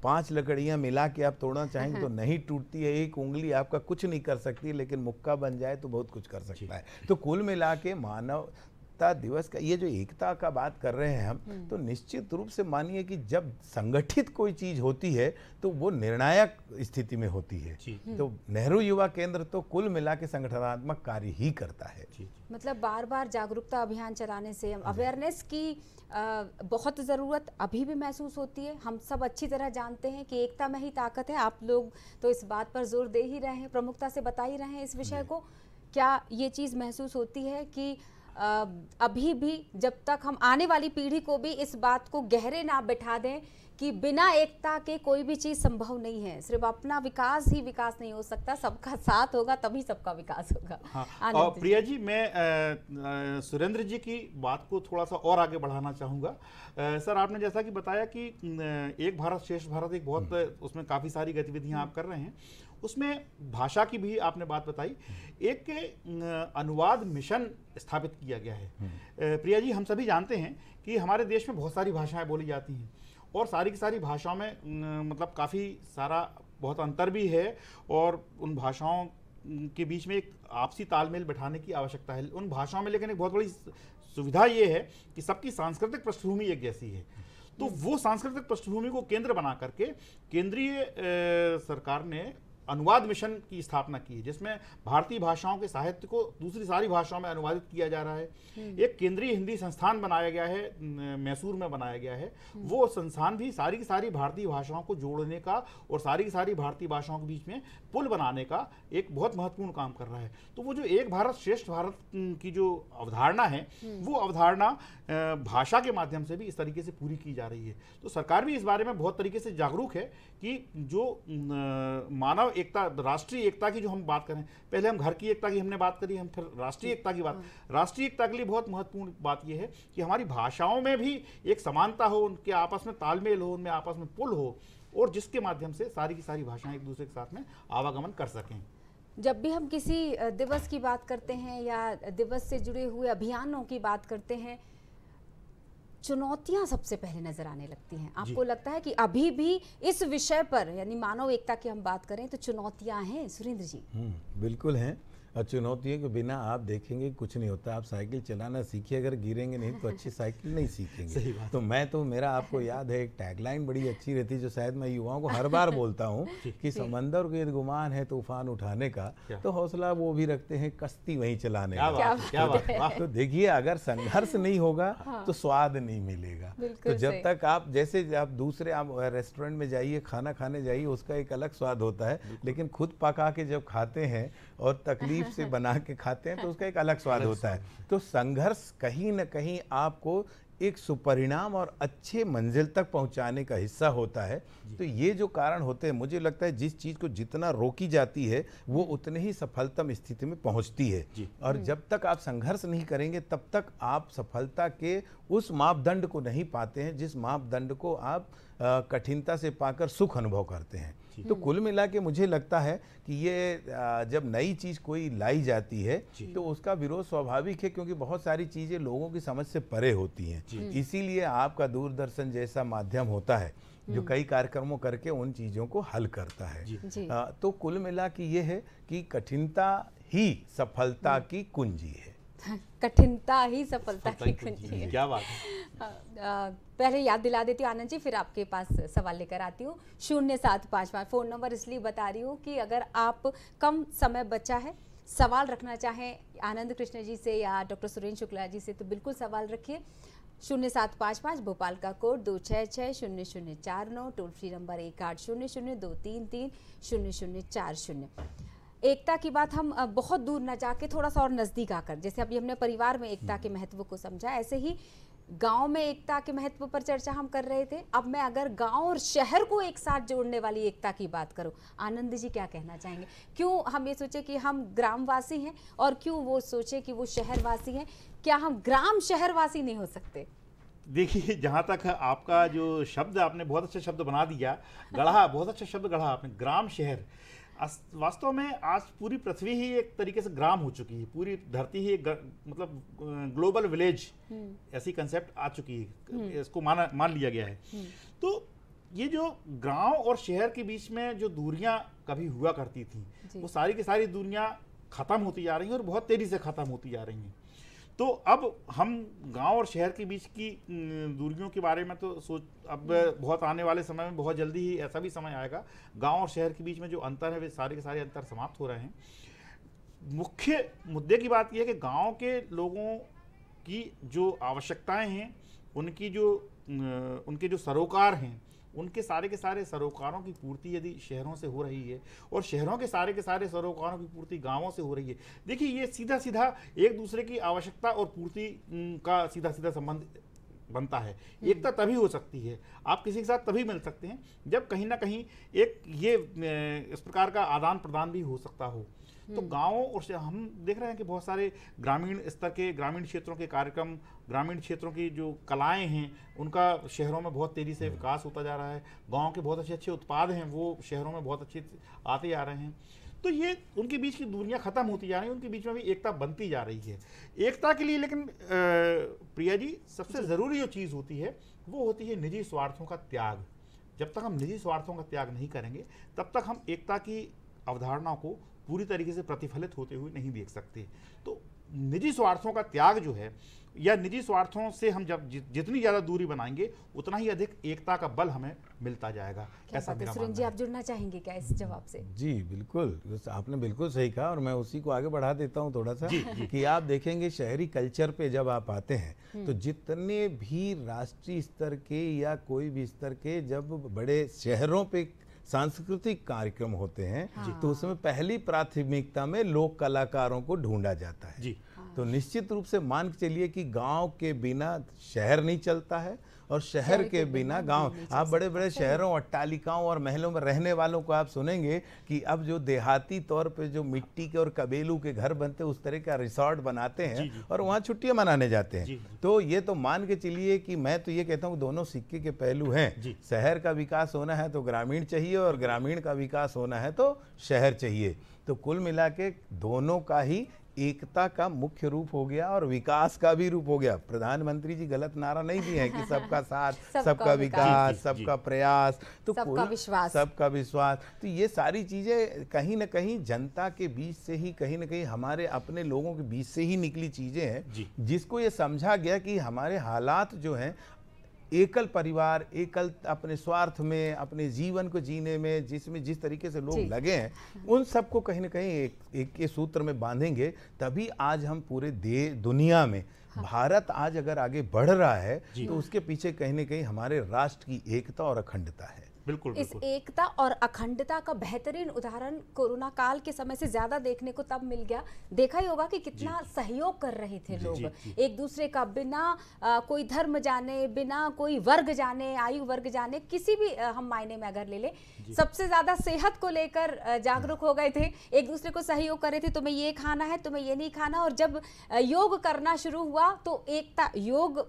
5 लकड़ियां मिला के आप तोड़ना चाहेंगे तो नहीं टूटती है। एक उंगली आपका कुछ नहीं कर सकती, लेकिन मुक्का बन जाए तो बहुत कुछ कर सकता है। तो कुल मिला के मानवता दिवस का ये जो एकता का बात कर रहे हैं हम, तो निश्चित रूप से मानिए कि जब संगठित कोई चीज होती है तो वो निर्णायक स्थिति में होती है। तो नेहरू युवा केंद्र तो कुल मिला के संगठनात्मक कार्य ही करता है। मतलब बार बार जागरूकता अभियान चलाने से, अवेयरनेस की बहुत ज़रूरत अभी भी महसूस होती है। हम सब अच्छी तरह जानते हैं कि एकता में ही ताकत है। आप लोग तो इस बात पर जोर दे ही रहे हैं, प्रमुखता से बता ही रहे हैं इस विषय को। क्या ये चीज़ महसूस होती है कि अभी भी जब तक हम आने वाली पीढ़ी को भी इस बात को गहरे ना बिठा दें कि बिना एकता के कोई भी चीज़ संभव नहीं है, सिर्फ अपना विकास ही विकास नहीं हो सकता, सबका साथ होगा तभी सबका विकास होगा। हाँ, और प्रिया जी, मैं सुरेंद्र जी की बात को थोड़ा सा और आगे बढ़ाना चाहूँगा। सर, आपने जैसा कि बताया कि एक भारत श्रेष्ठ भारत एक बहुत, उसमें काफ़ी सारी गतिविधियाँ आप कर रहे हैं, उसमें भाषा की भी आपने बात बताई। एक अनुवाद मिशन स्थापित किया गया है। प्रिया जी, हम सभी जानते हैं कि हमारे देश में बहुत सारी भाषाएं बोली जाती हैं और सारी की सारी भाषाओं में मतलब काफ़ी सारा बहुत अंतर भी है, और उन भाषाओं के बीच में एक आपसी तालमेल बिठाने की आवश्यकता है उन भाषाओं में। लेकिन एक बहुत बड़ी सुविधा ये है कि सबकी सांस्कृतिक पृष्ठभूमि एक जैसी है। तो वो सांस्कृतिक पृष्ठभूमि को केंद्र बना करके केंद्रीय सरकार ने अनुवाद मिशन की स्थापना की है, जिसमें भारतीय भाषाओं के साहित्य को दूसरी सारी भाषाओं में अनुवादित किया जा रहा है। एक केंद्रीय हिंदी संस्थान बनाया गया है, मैसूर में बनाया गया है। वो संस्थान भी सारी की सारी भारतीय भाषाओं को जोड़ने का और सारी की सारी भारतीय भाषाओं के बीच में पुल बनाने का एक बहुत महत्वपूर्ण काम कर रहा है। तो वो जो एक भारत श्रेष्ठ भारत की जो अवधारणा है, वो अवधारणा भाषा के माध्यम से भी इस तरीके से पूरी की जा रही है। तो सरकार भी इस बारे में बहुत तरीके से जागरूक है कि जो मानव एकता, राष्ट्रीय एकता की जो हम बात करें, पहले हम घर की एकता की हमने बात करी, हम फिर राष्ट्रीय एकता की बात। राष्ट्रीय एकता के लिए बहुत महत्वपूर्ण बात यह है कि हमारी भाषाओं में भी एक समानता हो, उनके आपस में तालमेल हो, उनमें आपस में पुल हो, और जिसके माध्यम से सारी की सारी भाषाएं एक दूसरे के साथ में आवागमन कर सकें। जब भी हम किसी दिवस की बात करते हैं या दिवस से जुड़े हुए अभियानों की बात करते हैं, चुनौतियां सबसे पहले नजर आने लगती हैं। आपको लगता है कि अभी भी इस विषय पर यानी मानव एकता की हम बात करें तो चुनौतियां हैं सुरेंद्र जी? बिल्कुल हैं। और चुनौतियों के बिना आप देखेंगे कुछ नहीं होता। आप साइकिल चलाना सीखिए, अगर गिरेंगे नहीं तो अच्छी साइकिल नहीं सीखेंगे। सही बात। तो मेरा आपको याद है एक टैगलाइन बड़ी अच्छी रहती है जो शायद मैं युवाओं को हर बार बोलता हूँ कि समंदर को यदि गुमान है तूफान उठाने का तो हौसला वो भी रखते हैं कश्ती वहीं चलाने क्या का। बात, क्या बात, वाह। तो देखिए अगर संघर्ष नहीं होगा तो स्वाद नहीं मिलेगा। बिल्कुल तो जब सही। तक आप जैसे आप दूसरे आप रेस्टोरेंट में जाइए, खाना खाने जाइए, उसका एक अलग स्वाद होता है, लेकिन खुद पका के जब खाते हैं और तकलीफ से बना के खाते हैं तो उसका एक अलग स्वाद होता है। तो संघर्ष कहीं ना कहीं आपको एक सुपरिणाम और अच्छे मंजिल तक पहुंचाने का हिस्सा होता है। तो ये जो कारण होते हैं, मुझे लगता है जिस चीज़ को जितना रोकी जाती है वो उतने ही सफलतम स्थिति में पहुंचती है। और जब तक आप संघर्ष नहीं करेंगे तब तक आप सफलता के उस मापदंड को नहीं पाते हैं जिस मापदंड को आप कठिनता से पाकर सुख अनुभव करते हैं। तो कुल मिला के मुझे लगता है कि ये जब नई चीज़ कोई लाई जाती है तो उसका विरोध स्वाभाविक है, क्योंकि बहुत सारी चीज़ें लोगों की समझ से परे होती हैं। इसीलिए आपका दूरदर्शन जैसा माध्यम होता है जो कई कार्यक्रमों करके उन चीज़ों को हल करता है। तो कुल मिला के ये है कि कठिनता ही सफलता की कुंजी है। कठिनता ही सफलता की कुंजी है। क्या बात है। पहले याद दिला देती हूँ आनंद जी, फिर आपके पास सवाल लेकर आती हूँ। 0755 फ़ोन नंबर इसलिए बता रही हूँ कि अगर आप कम समय बचा है, सवाल रखना चाहें आनंद कृष्ण जी से या डॉक्टर सुरेंद्र शुक्ला जी से तो बिल्कुल सवाल रखिए। 0755 भोपाल का कोड 2660049, टोल फ्री नंबर 1800-233-0040। एकता की बात हम बहुत दूर न जाके थोड़ा सा और नज़दीक आकर, जैसे अभी हमने परिवार में एकता के महत्व को समझा, ऐसे ही गांव में एकता के महत्व पर चर्चा हम कर रहे थे। अब मैं अगर गांव और शहर को एक साथ जोड़ने वाली एकता की बात करूं, आनंद जी क्या कहना चाहेंगे? क्यों हम ये सोचे कि हम ग्रामवासी हैं और क्यों वो सोचे कि वो शहरवासी हैं? क्या हम ग्राम शहरवासी नहीं हो सकते? देखिए, जहाँ तक आपका जो शब्द आपने बहुत अच्छा शब्द बना दिया, गढ़ा, बहुत अच्छा शब्द गढ़ा आपने, ग्राम शहर। वास्तव में आज पूरी पृथ्वी ही एक तरीके से ग्राम हो चुकी है, पूरी धरती ही एक मतलब ग्लोबल विलेज ऐसी कंसेप्ट आ चुकी है, इसको मान लिया गया है। तो ये जो गांव और शहर के बीच में जो दूरियां कभी हुआ करती थी वो सारी की सारी दूरियां खत्म होती जा रही हैं और बहुत तेजी से खत्म होती जा रही हैं। तो अब हम गांव और शहर के बीच की दूरियों के बारे में तो अब बहुत आने वाले समय में बहुत जल्दी ही ऐसा भी समय आएगा, गांव और शहर के बीच में जो अंतर है वे सारे के सारे अंतर समाप्त हो रहे हैं। मुख्य मुद्दे की बात यह है कि गांव के लोगों की जो आवश्यकताएं हैं, उनके जो सरोकार हैं, उनके सारे के सारे सरोकारों की पूर्ति यदि शहरों से हो रही है और शहरों के सारे सरोकारों की पूर्ति गांवों से हो रही है, देखिए ये सीधा सीधा एक दूसरे की आवश्यकता और पूर्ति का सीधा सीधा संबंध बनता है। एकता तभी हो सकती है, आप किसी के साथ तभी मिल सकते हैं जब कहीं ना कहीं एक ये इस प्रकार का आदान प्रदान भी हो सकता हो। तो गाँवों और हम देख रहे हैं कि बहुत सारे ग्रामीण स्तर के, ग्रामीण क्षेत्रों के कार्यक्रम, ग्रामीण क्षेत्रों की जो कलाएं हैं उनका शहरों में बहुत तेज़ी से विकास होता जा रहा है। गाँव के बहुत अच्छे अच्छे उत्पाद हैं वो शहरों में बहुत अच्छे आते जा रहे हैं। तो ये उनके बीच की दूरियां खत्म होती जा रही हैं, उनके बीच में भी एकता बनती जा रही है। एकता के लिए लेकिन प्रिया जी सबसे ज़रूरी जो चीज़ होती है वो होती है निजी स्वार्थों का त्याग। जब तक हम निजी स्वार्थों का त्याग नहीं करेंगे तब तक हम एकता की अवधारणा को पूरी तरीके से प्रतिफलित होते हुए नहीं देख सकते। तो निजी स्वार्थों का त्याग जो है, या निजी स्वार्थों से हम जब जितनी ज़्यादा दूरी बनाएंगे उतना ही अधिक एकता का बल हमें मिलता जाएगा। ऐसा मेरा सुरेंद्र जी, मानना आप जुड़ना चाहेंगे क्या इस जवाब से? जी बिल्कुल, आपने बिल्कुल सही कहा और मैं उसी को आगे बढ़ा देता हूँ थोड़ा सा कि आप देखेंगे शहरी कल्चर पे जब आप आते हैं तो जितने भी राष्ट्रीय स्तर के या कोई भी स्तर के जब बड़े शहरों पे सांस्कृतिक कार्यक्रम होते हैं तो उसमें पहली प्राथमिकता में लोक कलाकारों को ढूंढा जाता है। तो निश्चित रूप से मान के चलिए कि गांव के बिना शहर नहीं चलता है और शहर के बिना गांव। आप बड़े बड़े शहरों, अट्टालिकाओं और महलों में रहने वालों को आप सुनेंगे कि अब जो देहाती तौर पे जो मिट्टी के और कबेलू के घर बनते हैं उस तरह का रिसोर्ट बनाते हैं और वहाँ छुट्टियां मनाने जाते हैं। तो ये तो मान के चलिए कि मैं तो ये कहता हूँ दोनों सिक्के के पहलू हैं। शहर का विकास होना है तो ग्रामीण चाहिए और ग्रामीण का विकास होना है तो शहर चाहिए। तो कुल मिला के दोनों का ही एकता का मुख्य रूप हो गया और विकास का भी रूप हो गया। प्रधानमंत्री जी गलत नारा नहीं दिए हैं कि सबका साथ, सबका विकास, सबका प्रयास, तो सबका विश्वास, सबका विश्वास। तो ये सारी चीजें कहीं ना कहीं जनता के बीच से ही, कहीं ना कहीं हमारे अपने लोगों के बीच से ही निकली चीजें हैं, जिसको ये समझा गया कि हमारे हालात जो हैं, एकल परिवार, एकल अपने स्वार्थ में, अपने जीवन को जीने में जिसमें जिस तरीके से लोग लगे हैं, उन सबको कहीं ना कहीं एक के सूत्र में बांधेंगे, तभी आज हम पूरे दुनिया में भारत आज अगर आगे बढ़ रहा है तो उसके पीछे कहीं ना कहीं हमारे राष्ट्र की एकता और अखंडता है। बिल्कुल, इस एकता और अखंडता का बेहतरीन उदाहरण कोरोना काल के समय से ज्यादा देखने को तब मिल गया। देखा ही होगा कि कितना सहयोग कर रहे थे लोग एक दूसरे का, बिना कोई धर्म जाने, बिना कोई वर्ग जाने, आयु वर्ग जाने, किसी भी हम मायने में अगर ले ले, सबसे ज्यादा सेहत को लेकर जागरूक हो गए थे, एक दूसरे को सहयोग कर रहे थे। तुम्हें ये खाना है, तुम्हें ये नहीं खाना। और जब योग करना शुरू हुआ तो एकता, योग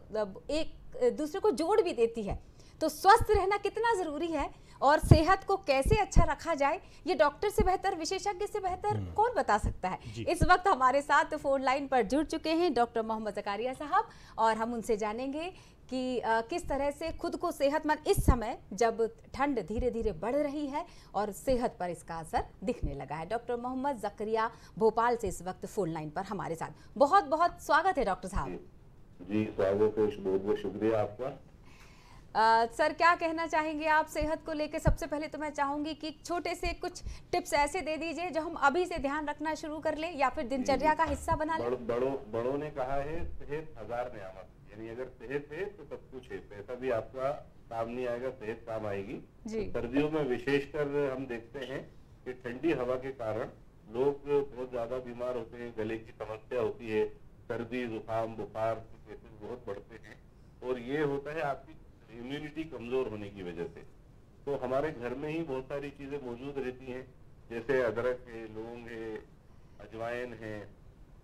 एक दूसरे को जोड़ भी देती है। तो स्वस्थ रहना कितना जरूरी है और सेहत को कैसे अच्छा रखा जाए, ये डॉक्टर से बेहतर, विशेषज्ञ से बेहतर कौन बता सकता है। इस वक्त हमारे साथ फोन लाइन पर जुड़ चुके हैं डॉक्टर मोहम्मद ज़करिया साहब, और हम उनसे जानेंगे कि किस तरह से खुद को सेहतमंद, इस समय जब ठंड धीरे धीरे बढ़ रही है और सेहत पर इसका असर दिखने लगा है। डॉक्टर मोहम्मद ज़करिया भोपाल से इस वक्त फोन लाइन पर हमारे साथ। बहुत बहुत स्वागत है डॉक्टर साहब। जी स्वागत है, बहुत बहुत शुक्रिया आपका। सर, क्या कहना चाहेंगे आप सेहत को लेकर? सबसे पहले तो मैं चाहूंगी कि छोटे से कुछ टिप्स ऐसे दे दीजिए जो हम अभी से ध्यान रखना शुरू कर लें या फिर दिनचर्या का हिस्सा बना लें। बड़ों ने कहा है सेहत हजार नियामत, यानी अगर सेहत है तो सब कुछ है। पैसा भी आपका काम नहीं आएगा, सेहत काम आएगी। तो सर्दियों में विशेषकर हम देखते हैं कि ठंडी हवा के कारण लोग बहुत ज्यादा बीमार होते हैं, गले की समस्या होती है, सर्दी, जुकाम, बुखार के केसेस बहुत बढ़ते हैं, और ये होता है आपकी इम्यूनिटी कमजोर होने की वजह से। तो हमारे घर में ही बहुत सारी चीजें मौजूद रहती हैं, जैसे अदरक है, लौंग है, अजवाइन है,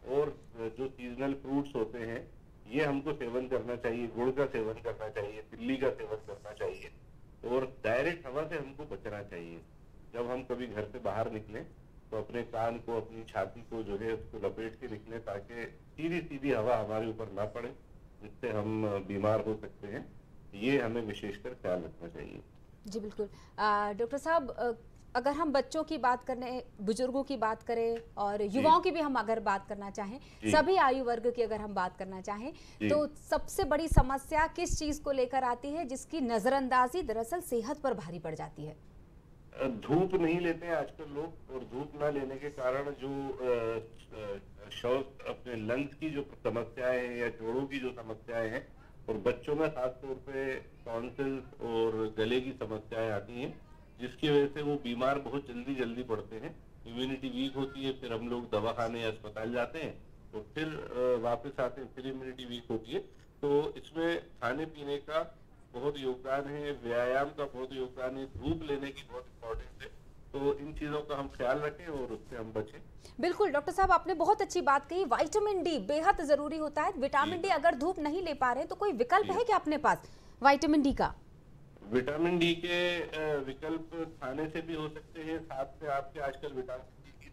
और जो सीजनल फ्रूट्स होते हैं ये हमको सेवन करना चाहिए। गुड़ का सेवन करना चाहिए, तिल्ली का सेवन करना चाहिए, और डायरेक्ट हवा से हमको बचना चाहिए। जब हम कभी घर से बाहर निकलें तो अपने कान को, अपनी छाती को जो है उसको लपेट के निकलें, ताकि सीधी सीधी हवा हमारे ऊपर ना पड़े, जिससे हम बीमार हो सकते हैं। ये हमें विशेषकर ख्याल रखना चाहिए। जी बिल्कुल। डॉक्टर साहब, अगर हम बच्चों की बात करें, बुजुर्गों की बात करें और युवाओं की भी हम अगर बात करना चाहें, सभी आयु वर्ग की अगर हम बात करना चाहें, तो सबसे बड़ी समस्या किस चीज को लेकर आती है जिसकी नजरअंदाजी दरअसल सेहत पर भारी पड़ जाती है? धूप नहीं लेते हैं आजकल लोग, और धूप ना लेने के कारण जो श्वास, अपने लंग्स की जो समस्याएं हैं या जोड़ों की जो समस्याएं हैं, और बच्चों में खासतौर पे टॉन्सिल्स और गले की समस्याएं आती हैं, जिसकी वजह से वो बीमार बहुत जल्दी पड़ते हैं। इम्यूनिटी वीक होती है, फिर हम लोग दवाखाने या अस्पताल जाते हैं, और फिर वापस आते हैं, फिर इम्यूनिटी वीक होती है। तो इसमें खाने पीने का बहुत योगदान है, व्यायाम का बहुत योगदान है, धूप लेने की बहुत इम्पोर्टेंस है। तो इन चीजों का हम ख्याल रखें और उससे हम बचें। बिल्कुल डॉक्टर साहब, आपने बहुत अच्छी बात कही। विटामिन डी बेहद जरूरी होता है। विटामिन डी अगर धूप नहीं ले पा रहे हैं तो कोई विकल्प है क्या अपने पास विटामिन डी का? विटामिन डी के विकल्प खाने से भी हो सकते हैं, साथ में आपके आजकल विटामिन डी की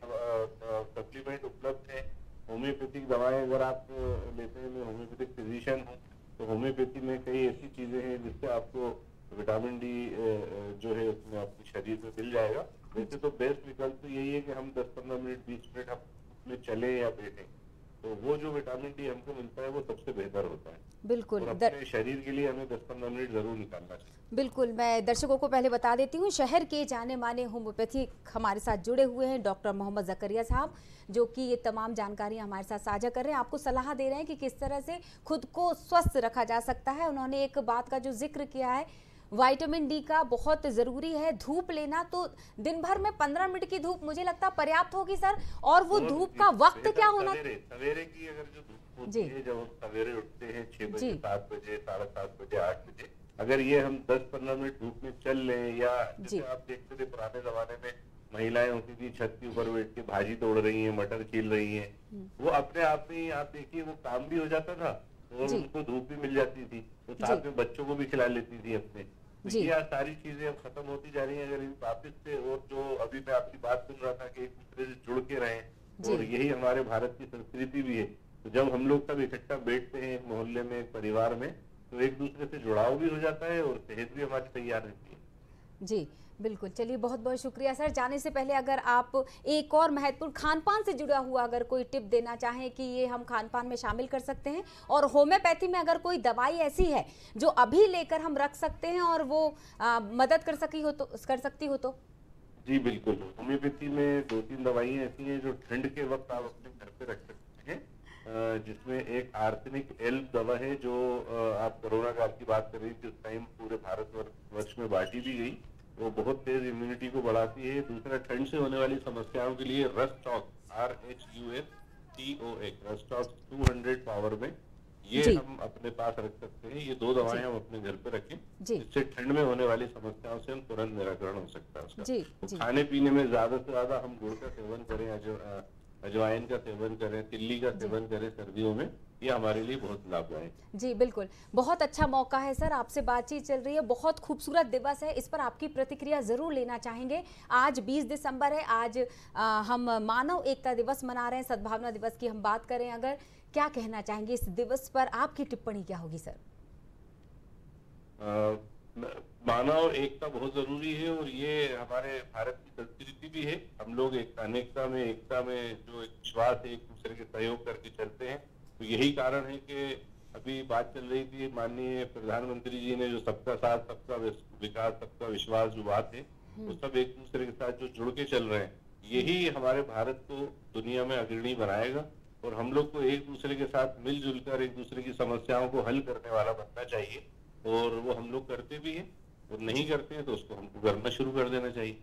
सप्लीमेंट उपलब्ध है। होम्योपैथिक दवाएं अगर आप लेते हैं, मैं होम्योपैथिक फिजिशियन हूँ, तो होम्योपैथी में कई ऐसी चीजें हैं जिससे आपको विटामिन डी जो है उसमें आपके शरीर में मिल जाएगा। वैसे तो बेस्ट विकल्प तो यही है कि हम 10-15 मिनट 20 मिनट हम उसमें चले या बैठे, तो वो जो विटामिन डी हमको मिलता है वो सबसे बेहतर होता है। बिल्कुल, अपने शरीर के लिए हमें 10-15 मिनट जरूर निकालना चाहिए। बिल्कुल, मैं दर्शकों को पहले बता देती हूँ, शहर के जाने माने होम्योपैथी हमारे साथ जुड़े हुए हैं डॉक्टर मोहम्मद ज़करिया साहब, जो कि ये तमाम जानकारियाँ हमारे साथ साझा कर रहे हैं, आपको सलाह दे रहे हैं कि किस तरह से खुद को स्वस्थ रखा जा सकता है। उन्होंने एक बात का जो जिक्र किया है, विटामिन डी का बहुत ज़रूरी है धूप लेना। तो दिन भर में 15 मिनट की धूप मुझे लगता है पर्याप्त होगी सर। और वो धूप का वक्त क्या होना? सवेरे की अगर जो धूप होती है, जब हम सवेरे उठते हैं 6 बजे, 7 बजे, 7:30 बजे, 8 बजे, अगर ये हम 10-15 मिनट धूप में चल लें, या जैसे आप देखते थे पुराने जमाने में महिलाएं होती थी छत के ऊपर बैठ के भाजी तोड़ रही हैं, मटर छील रही हैं, वो अपने आप में ही आप देखिए वो काम भी हो जाता था और उनको धूप भी मिल जाती थी, तो साथ में बच्चों को भी खिला लेती थी अपने। तो ये सारी चीजें अब खत्म होती जा रही हैं। अगर इन वापिस से, और जो अभी मैं आपकी बात सुन रहा था कि एक दूसरे से जुड़ के रहें, जी। और यही हमारे भारत की संस्कृति भी है। तो जब हम लोग सब इकट्ठा बैठते हैं एक मोहल्ले में, एक परिवार में, तो एक दूसरे से जुड़ाव भी हो जाता है और सेहत भी हमारी तैयार रहती है। जी बिल्कुल, चलिए बहुत बहुत शुक्रिया सर। जाने से पहले अगर आप एक और महत्वपूर्ण खान-पान से जुड़ा हुआ अगर कोई टिप देना चाहें कि ये हम खान-पान में शामिल कर सकते हैं, और होम्योपैथी में अगर कोई दवाई ऐसी है जो अभी लेकर हम रख सकते हैं और वो मदद कर सकती हो तो? जी बिल्कुल, होम्योपैथी में 2-3 दवाइयाँ ऐसी हैं जो ठंड के वक्त आप अपने घर पे रख सकते हैं, जिसमें एक आर्सेनिक एल्ब दवा है जो आप कोरोना काल की बात कर रही थी, उस टाइम पूरे भारतवर्ष में बांटी भी गई। वो बहुत तेज इम्यूनिटी को बढ़ाती है। दूसरा, ठंड से होने वाली समस्याओं के लिए रस्टॉक, RHUSTOX, रस्टॉक 200 पावर में, ये जी। हम अपने पास रख सकते हैं। ये 2 दवाएं हम अपने घर पे रखें, जी। इससे ठंड में होने वाली समस्याओं से हम तुरंत निराकरण हो सकता है उसका। जी, तो जी। खाने पीने में ज्यादा से ज्यादा हम गुड़ का सेवन करें, अजवाइन का सेवन करें, तिल्ली का सेवन करें सर्दियों में, ये हमारे लिए बहुत लाभदायक है। जी बिल्कुल, बहुत अच्छा मौका है सर, आपसे बातचीत चल रही है, बहुत खूबसूरत दिवस है, इस पर आपकी प्रतिक्रिया ज़रूर लेना चाहेंगे। आज 20 दिसंबर है, आज हम मानव एकता दिवस मना रहे हैं, सद्भावना दिवस की हम बात करें अगर, क्या कहना चाहेंगे इस दिवस पर, आपकी टिप्पणी क्या होगी सर? मानव एकता बहुत जरूरी है और ये हमारे भारत की संस्कृति भी है। हम लोग अनेकता में एकता में जो एक विश्वास है, एक दूसरे के सहयोग करके चलते हैं। तो यही कारण है कि अभी बात चल रही थी, माननीय प्रधानमंत्री जी ने जो सबका साथ, सबका विकास, सबका विश्वास जो बात है, वो सब एक दूसरे के साथ जो जुड़ के चल रहे हैं, यही हमारे भारत को दुनिया में अग्रणी बनाएगा। और हम लोग को एक दूसरे के साथ मिलजुल कर एक दूसरे की समस्याओं को हल करने वाला बनना चाहिए, और वो हम लोग करते भी हैं, और नहीं करते हैं तो उसको हमको करना शुरू कर देना चाहिए।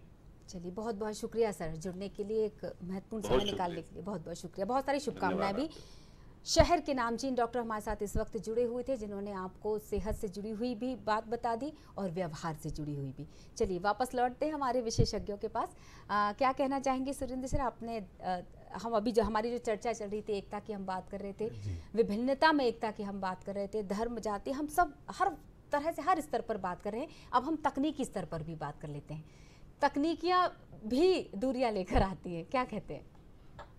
चलिए बहुत बहुत शुक्रिया सर, जुड़ने के लिए, एक महत्वपूर्ण बहुत समय निकालने के लिए बहुत बहुत शुक्रिया। बहुत सारी शुभकामनाएं भी। धन्यवाद। शहर के नामचीन डॉक्टर हमारे साथ इस वक्त जुड़े हुए थे, जिन्होंने आपको सेहत से जुड़ी हुई भी बात बता दी और व्यवहार से जुड़ी हुई भी। चलिए वापस लौटते हैं हमारे विशेषज्ञों के पास। क्या कहना चाहेंगे सुरेंद्र सर? आपने हम अभी जो हमारी जो चर्चा चल रही थी, एकता की हम बात कर रहे थे, विभिन्नता में एकता की हम बात कर रहे थे, धर्म जाति हम सब हर तरह से हर स्तर पर बात कर रहे हैं। अब हम तकनीकी स्तर पर भी बात कर लेते हैं। तकनीकियाँ भी दूरियां लेकर आती हैं, क्या कहते हैं?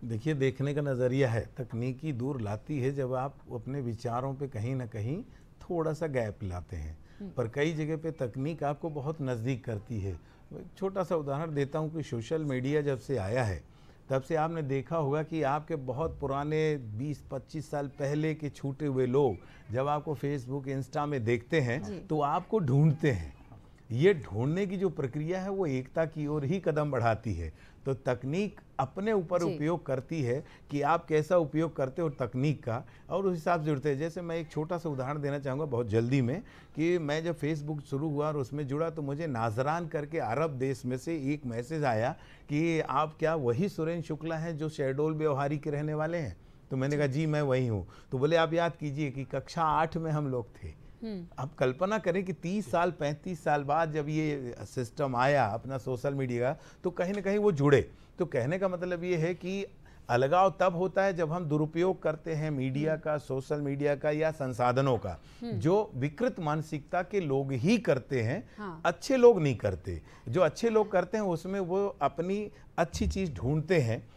देखिए, देखने का नज़रिया है, तकनीकी दूर लाती है जब आप अपने विचारों पे कहीं ना कहीं थोड़ा सा गैप लाते हैं, पर कई जगह पे तकनीक आपको बहुत नज़दीक करती है। छोटा सा उदाहरण देता हूँ कि सोशल मीडिया जब से आया है, तब से आपने देखा होगा कि आपके बहुत पुराने 20-25 साल पहले के छूटे हुए लोग जब आपको फेसबुक, इंस्टा में देखते हैं तो आपको ढूंढते हैं। ये ढूंढने की जो प्रक्रिया है वो एकता की ओर ही कदम बढ़ाती है। तो तकनीक अपने ऊपर उपयोग करती है कि आप कैसा उपयोग करते हो तकनीक का, और उस हिसाब से जुड़ते हैं। जैसे मैं एक छोटा सा उदाहरण देना चाहूँगा बहुत जल्दी में, कि मैं जब फेसबुक शुरू हुआ और उसमें जुड़ा तो मुझे नाजरान करके अरब देश में से एक मैसेज आया कि आप क्या वही सुरेंद्र शुक्ला हैं जो शहडोल व्यवहारी के रहने वाले हैं? तो मैंने कहा जी मैं वही हूँ। तो बोले आप याद कीजिए कि कक्षा 8 में हम लोग थे। अब कल्पना करें कि 30 साल 35 साल बाद जब ये सिस्टम आया अपना सोशल मीडिया का, तो कहीं ना कहीं वो जुड़े। तो कहने का मतलब ये है कि अलगाव तब होता है जब हम दुरुपयोग करते हैं मीडिया का, सोशल मीडिया का या संसाधनों का, जो विकृत मानसिकता के लोग ही करते हैं। अच्छे लोग नहीं करते। जो अच्छे लोग करते हैं उसमें वो अपनी अच्छी चीज ढूंढते हैं।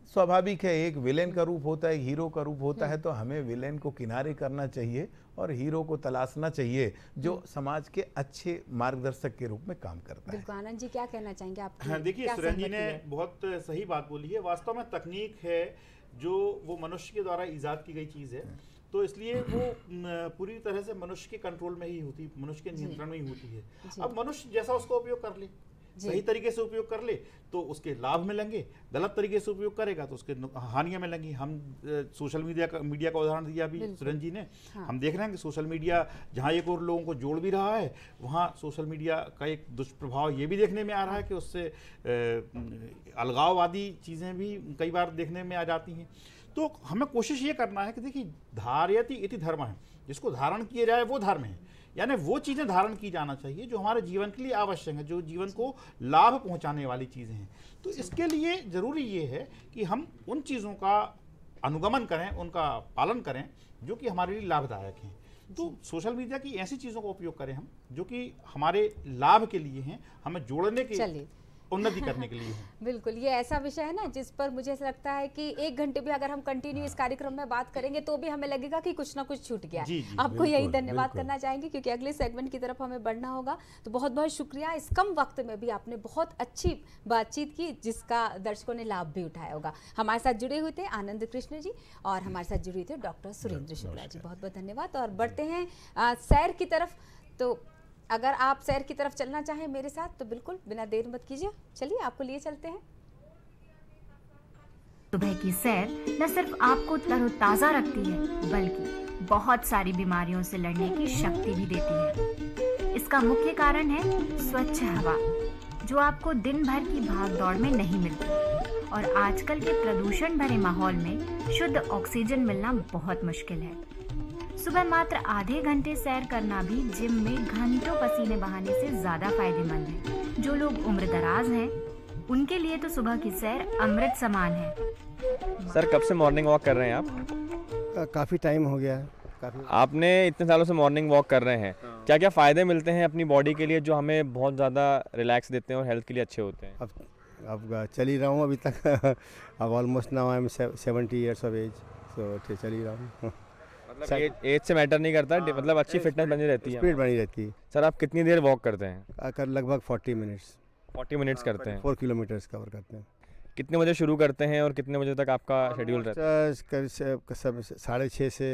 स्वाभाविक है, एक विलेन का रूप होता है, एक हीरो का रूप होता है, तो हमें विलेन को किनारे करना चाहिए और हीरो को तलाशना चाहिए जो समाज के अच्छे मार्गदर्शक के रूप में काम करता है। बिल्कुल। आनंद जी क्या कहना चाहेंगे आप? हाँ, देखिए सुरेंद्र जी ने बहुत सही बात बोली है। वास्तव में तकनीक है जो वो मनुष्य के द्वारा ईजाद की गई चीज़ है, तो इसलिए वो पूरी तरह से मनुष्य के कंट्रोल में ही होती, मनुष्य के नियंत्रण में ही होती है। अब मनुष्य जैसा उसको उपयोग कर ले, सही तरीके से उपयोग कर ले तो उसके लाभ मिलेंगे, गलत तरीके से उपयोग करेगा तो उसके हानियां मिलेंगी। हम सोशल मीडिया का उदाहरण दिया अभी सुरेंद्र जी ने। हम देख रहे हैं कि सोशल मीडिया जहां एक और लोगों को जोड़ भी रहा है, वहां सोशल मीडिया का एक दुष्प्रभाव ये भी देखने में आ रहा है कि उससे अलगाववादी चीज़ें भी कई बार देखने में आ जाती हैं। तो हमें कोशिश ये करना है कि देखिए, धारयति इति धर्म है, जिसको धारण किया जाए वो धर्म है, यानी वो चीज़ें धारण की जाना चाहिए जो हमारे जीवन के लिए आवश्यक है, जो जीवन को लाभ पहुंचाने वाली चीज़ें हैं। तो इसके लिए ज़रूरी ये है कि हम उन चीज़ों का अनुगमन करें, उनका पालन करें जो कि हमारे लिए लाभदायक हैं। तो सोशल मीडिया की ऐसी चीज़ों का उपयोग करें हम जो कि हमारे लाभ के लिए हैं, हमें जोड़ने के। चलिए उन्नति करने के लिए है। बिल्कुल, ये ऐसा विषय है ना जिस पर मुझे ऐसा लगता है कि 1 घंटे भी अगर हम कंटिन्यू इस कार्यक्रम में बात करेंगे तो भी हमें लगेगा कि कुछ ना कुछ छूट गया। जी, जी, आपको यही बिल्कुल, धन्यवाद बिल्कुल। करना चाहेंगे क्योंकि अगले सेगमेंट की तरफ हमें बढ़ना होगा। तो बहुत बहुत शुक्रिया, इस कम वक्त में भी आपने बहुत अच्छी बातचीत की जिसका दर्शकों ने लाभ भी उठाया होगा। हमारे साथ जुड़े हुए थे आनंद कृष्ण जी और हमारे साथ जुड़े थे डॉक्टर सुरेंद्र शुक्ला जी। बहुत बहुत धन्यवाद। और बढ़ते हैं सैर की तरफ। तो अगर आप सैर की तरफ चलना चाहें मेरे साथ तो बिल्कुल बिना देर मत कीजिए, चलिए आपको लिए चलते हैं। सुबह की सैर न सिर्फ आपको तरोताजा रखती है बल्कि बहुत सारी बीमारियों से लड़ने की शक्ति भी देती है। इसका मुख्य कारण है स्वच्छ हवा, जो आपको दिन भर की भागदौड़ में नहीं मिलती और आजकल के प्रदूषण भरे माहौल में शुद्ध ऑक्सीजन मिलना बहुत मुश्किल है। सुबह मात्र आधे घंटे सैर करना भी जिम में घंटों पसीने बहाने से ज्यादा फायदेमंद है। जो लोग उम्र दराज हैं, उनके लिए तो सुबह की सैर अमृत समान है। सर, कब से मॉर्निंग वॉक कर रहे हैं आप? काफ़ी टाइम हो गया है। काफ़ी आपने इतने सालों से मॉर्निंग वॉक कर रहे हैं, क्या क्या फ़ायदे मिलते हैं अपनी बॉडी के लिए जो हमें बहुत ज़्यादा रिलैक्स देते हैं और हेल्थ के लिए अच्छे होते हैं? अब चल ही रहा हूँ अभी तक। अब almost now I am 70 years of age, so चल ही रहा हूँ। मतलब एज से मैटर नहीं करता, मतलब अच्छी फिटनेस बनी रहती है। स्पीड बनी रहती है। सर, आप कितनी देर वॉक करते हैं? कर लगभग 40 मिनट्स 40 मिनट्स करते हैं। 4 किलोमीटर्स कवर करते हैं। कितने बजे शुरू करते हैं और कितने बजे तक आपका शेड्यूल रहता है? 6:30 से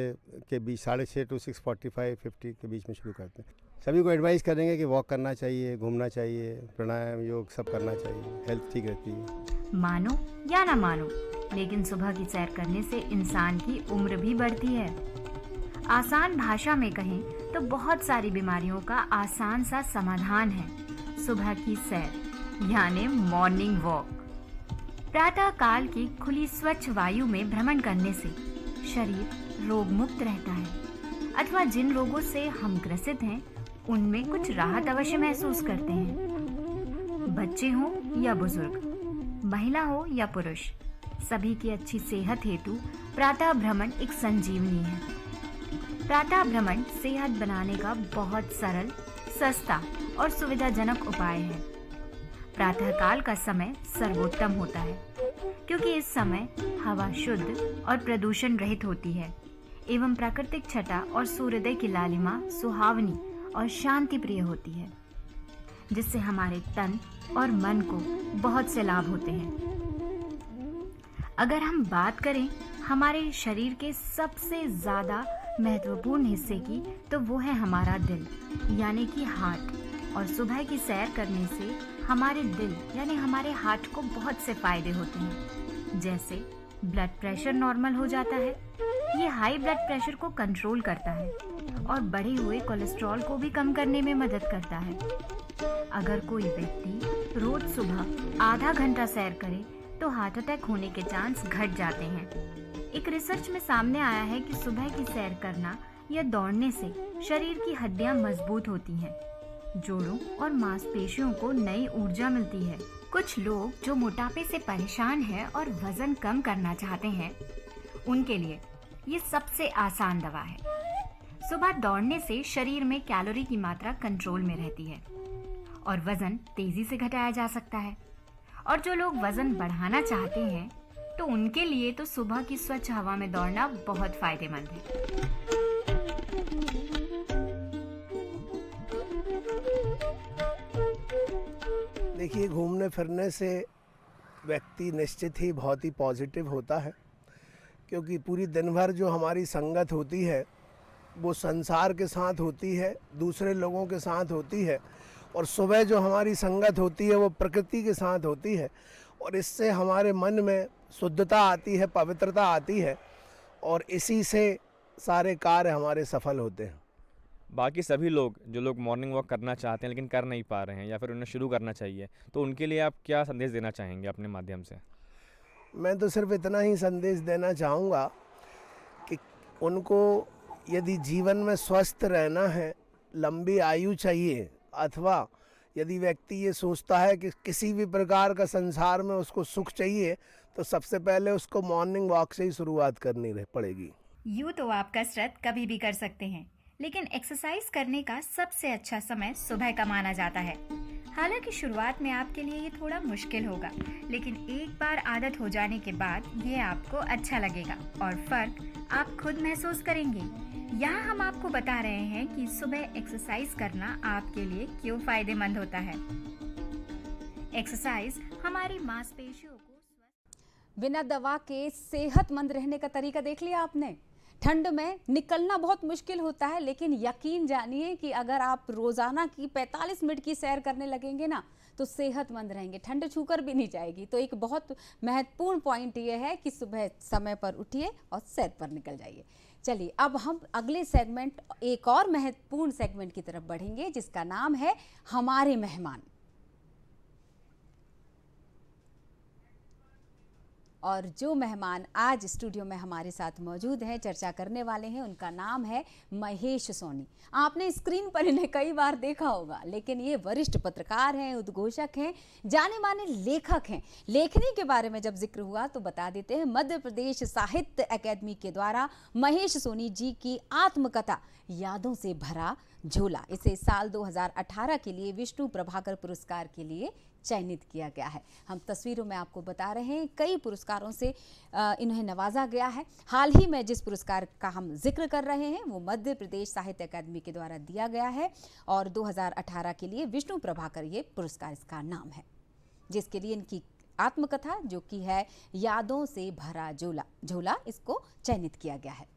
के बीच, 6:30 to 6:45 50 के बीच में शुरू करते हैं। सभी को एडवाइस करेंगे कि वॉक करना चाहिए, घूमना चाहिए, प्राणायाम योग सब करना चाहिए, हेल्थ ठीक रहती है। मानो या ना मानो, लेकिन सुबह की सैर करने से इंसान की उम्र भी बढ़ती है। आसान भाषा में कहें तो बहुत सारी बीमारियों का आसान सा समाधान है सुबह की सैर, यानी मॉर्निंग वॉक। प्रातः काल की खुली स्वच्छ वायु में भ्रमण करने से शरीर रोग मुक्त रहता है, अथवा जिन रोगों से हम ग्रसित हैं उनमें कुछ राहत अवश्य महसूस करते हैं। बच्चे हो या बुजुर्ग, महिला हो या पुरुष, सभी की अच्छी सेहत हेतु प्रातः भ्रमण एक संजीवनी है। प्रातः भ्रमण सेहत बनाने का बहुत सरल, सस्ता और सुविधाजनक उपाय है। प्रातःकाल का समय सर्वोत्तम होता है क्योंकि इस समय हवा शुद्ध और प्रदूषण रहित होती है एवं प्राकृतिक छटा और सूर्योदय की लालिमा सुहावनी और शांति प्रिय होती है, जिससे हमारे तन और मन को बहुत से लाभ होते हैं। अगर हम बात करें हमारे शरीर के सबसे ज्यादा महत्वपूर्ण हिस्से की, तो वो है हमारा दिल, यानी कि हार्ट। और सुबह की सैर करने से हमारे दिल यानी हमारे हार्ट को बहुत से फायदे होते हैं, जैसे ब्लड प्रेशर नॉर्मल हो जाता है, ये हाई ब्लड प्रेशर को कंट्रोल करता है और बढ़े हुए कोलेस्ट्रॉल को भी कम करने में मदद करता है। अगर कोई व्यक्ति रोज सुबह आधा घंटा सैर करे तो हार्ट अटैक होने के चांस घट जाते हैं। एक रिसर्च में सामने आया है कि सुबह की सैर करना या दौड़ने से शरीर की हड्डियां मजबूत होती हैं, जोड़ों और मांसपेशियों को नई ऊर्जा मिलती है। कुछ लोग जो मोटापे से परेशान हैं और वजन कम करना चाहते हैं, उनके लिए ये सबसे आसान दवा है। सुबह दौड़ने से शरीर में कैलोरी की मात्रा कंट्रोल में रहती है और वजन तेजी से घटाया जा सकता है। और जो लोग वजन बढ़ाना चाहते हैं तो उनके लिए तो सुबह की स्वच्छ हवा में दौड़ना बहुत फायदेमंद है। देखिए, घूमने फिरने से व्यक्ति निश्चित ही बहुत ही पॉजिटिव होता है, क्योंकि पूरी दिन भर जो हमारी संगत होती है वो संसार के साथ होती है, दूसरे लोगों के साथ होती है, और सुबह जो हमारी संगत होती है वो प्रकृति के साथ होती है, और इससे हमारे मन में शुद्धता आती है, पवित्रता आती है, और इसी से सारे कार्य हमारे सफल होते हैं। बाकी सभी लोग जो लोग मॉर्निंग वॉक करना चाहते हैं लेकिन कर नहीं पा रहे हैं या फिर उन्हें शुरू करना चाहिए, तो उनके लिए आप क्या संदेश देना चाहेंगे अपने माध्यम से? मैं तो सिर्फ इतना ही संदेश देना चाहूँगा कि उनको यदि जीवन में स्वस्थ रहना है, लंबी आयु चाहिए, अथवा यदि व्यक्ति ये सोचता है कि किसी भी प्रकार का संसार में उसको सुख चाहिए, तो सबसे पहले उसको मॉर्निंग वॉक से ही शुरुआत करनी पड़ेगी। यूँ तो आप कसरत कभी भी कर सकते हैं, लेकिन एक्सरसाइज करने का सबसे अच्छा समय सुबह का माना जाता है। हालांकि शुरुआत में आपके लिए ये थोड़ा मुश्किल होगा, लेकिन एक बार आदत हो जाने के बाद ये आपको अच्छा लगेगा और फर्क आप खुद महसूस करेंगे। यहाँ हम आपको बता रहे हैं कि सुबह एक्सरसाइज करना आपके लिए क्यों फायदेमंद होता है। एक्सरसाइज हमारी मांसपेशियों को बिना दवा के सेहतमंद रहने का तरीका देख लिया आपने। ठंड में निकलना बहुत मुश्किल होता है, लेकिन यकीन जानिए कि अगर आप रोजाना की 45 मिनट की सैर करने लगेंगे ना तो सेहतमंद रहेंगे, ठंड छूकर भी नहीं जाएगी। तो एक बहुत महत्वपूर्ण पॉइंट ये है कि सुबह समय पर उठिए और सैर पर निकल जाइए। चलिए अब हम अगले सेगमेंट, एक और महत्वपूर्ण सेगमेंट की तरफ बढ़ेंगे जिसका नाम है हमारे मेहमान। और जो मेहमान आज स्टूडियो में हमारे साथ मौजूद हैं, चर्चा करने वाले हैं, उनका नाम है महेश सोनी। आपने स्क्रीन पर इन्हें कई बार देखा होगा, लेकिन ये वरिष्ठ पत्रकार हैं, उद्घोषक हैं, जाने माने लेखक हैं। लेखनी के बारे में जब जिक्र हुआ तो बता देते हैं, मध्य प्रदेश साहित्य अकादमी के द्वारा महेश सोनी जी की आत्मकथा यादों से भरा झोला, इसे साल 2018 के लिए विष्णु प्रभाकर पुरस्कार के लिए चयनित किया गया है। हम तस्वीरों में आपको बता रहे हैं, कई पुरस्कारों से इन्हें नवाजा गया है। हाल ही में जिस पुरस्कार का हम जिक्र कर रहे हैं वो मध्य प्रदेश साहित्य अकादमी के द्वारा दिया गया है और 2018 के लिए विष्णु प्रभाकर ये पुरस्कार इसका नाम है, जिसके लिए इनकी आत्मकथा जो कि है यादों से भरा झोला इसको चयनित किया गया है।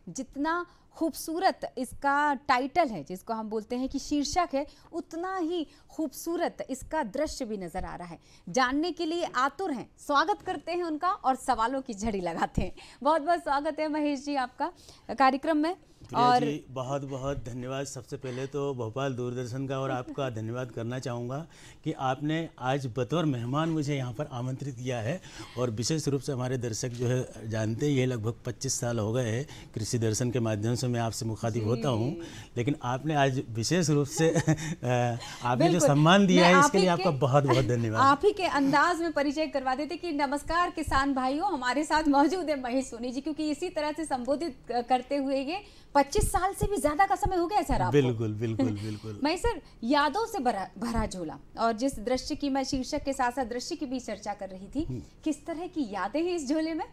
जितना खूबसूरत इसका टाइटल है, जिसको हम बोलते हैं कि शीर्षक है, उतना ही खूबसूरत इसका दृश्य भी नजर आ रहा है। जानने के लिए आतुर हैं, स्वागत करते हैं उनका और सवालों की झड़ी लगाते हैं। बहुत बहुत स्वागत है महेश जी आपका कार्यक्रम में। और बहुत बहुत धन्यवाद। सबसे पहले तो भोपाल दूरदर्शन का और आपका धन्यवाद करना चाहूँगा कि आपने आज बतौर मेहमान मुझे यहाँ पर आमंत्रित किया है। और विशेष रूप से हमारे दर्शक जो है जानते ही है, लगभग 25 साल हो गए हैं कृषि दर्शन के माध्यम से मैं आपसे मुखातिब होता हूँ, लेकिन आपने आज विशेष रूप से आपने जो सम्मान दिया है इसके लिए आपका बहुत बहुत धन्यवाद। आप ही के अंदाज में परिचय करवा देते कि नमस्कार किसान भाइयों, हमारे साथ मौजूद है महेश सोनी जी, क्योंकि इसी तरह से संबोधित करते हुए ये 25 साल से भी ज्यादा का समय हो गया सर आपको। बिल्कुल बिल्कुल बिल्कुल। मैं सर यादों से भरा झोला, और जिस दृश्य की मैं शीर्षक के साथ साथ दृश्य की भी चर्चा कर रही थी, किस तरह की यादें हैं इस झोले में?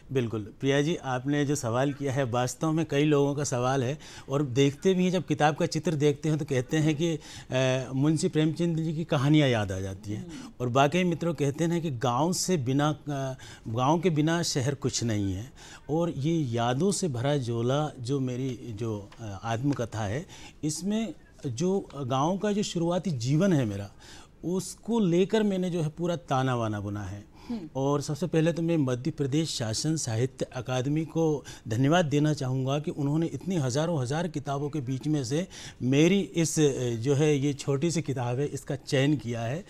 बिल्कुल प्रिया जी, आपने जो सवाल किया है वास्तव में कई लोगों का सवाल है और देखते भी हैं, जब किताब का चित्र देखते हैं तो कहते हैं कि मुंशी प्रेमचंद जी की कहानियाँ याद आ जाती हैं। और बाकी मित्रों कहते हैं कि गांव के बिना शहर कुछ नहीं है। और ये यादों से भरा झोला जो मेरी जो आत्मकथा है, इसमें जो गाँव का जो शुरुआती जीवन है मेरा, उसको लेकर मैंने जो है पूरा ताना वाना बुना है। और सबसे पहले तो मैं मध्य प्रदेश शासन साहित्य अकादमी को धन्यवाद देना चाहूँगा कि उन्होंने इतनी हज़ारों हज़ार किताबों के बीच में से मेरी इस जो है ये छोटी सी किताब है, इसका चयन किया है।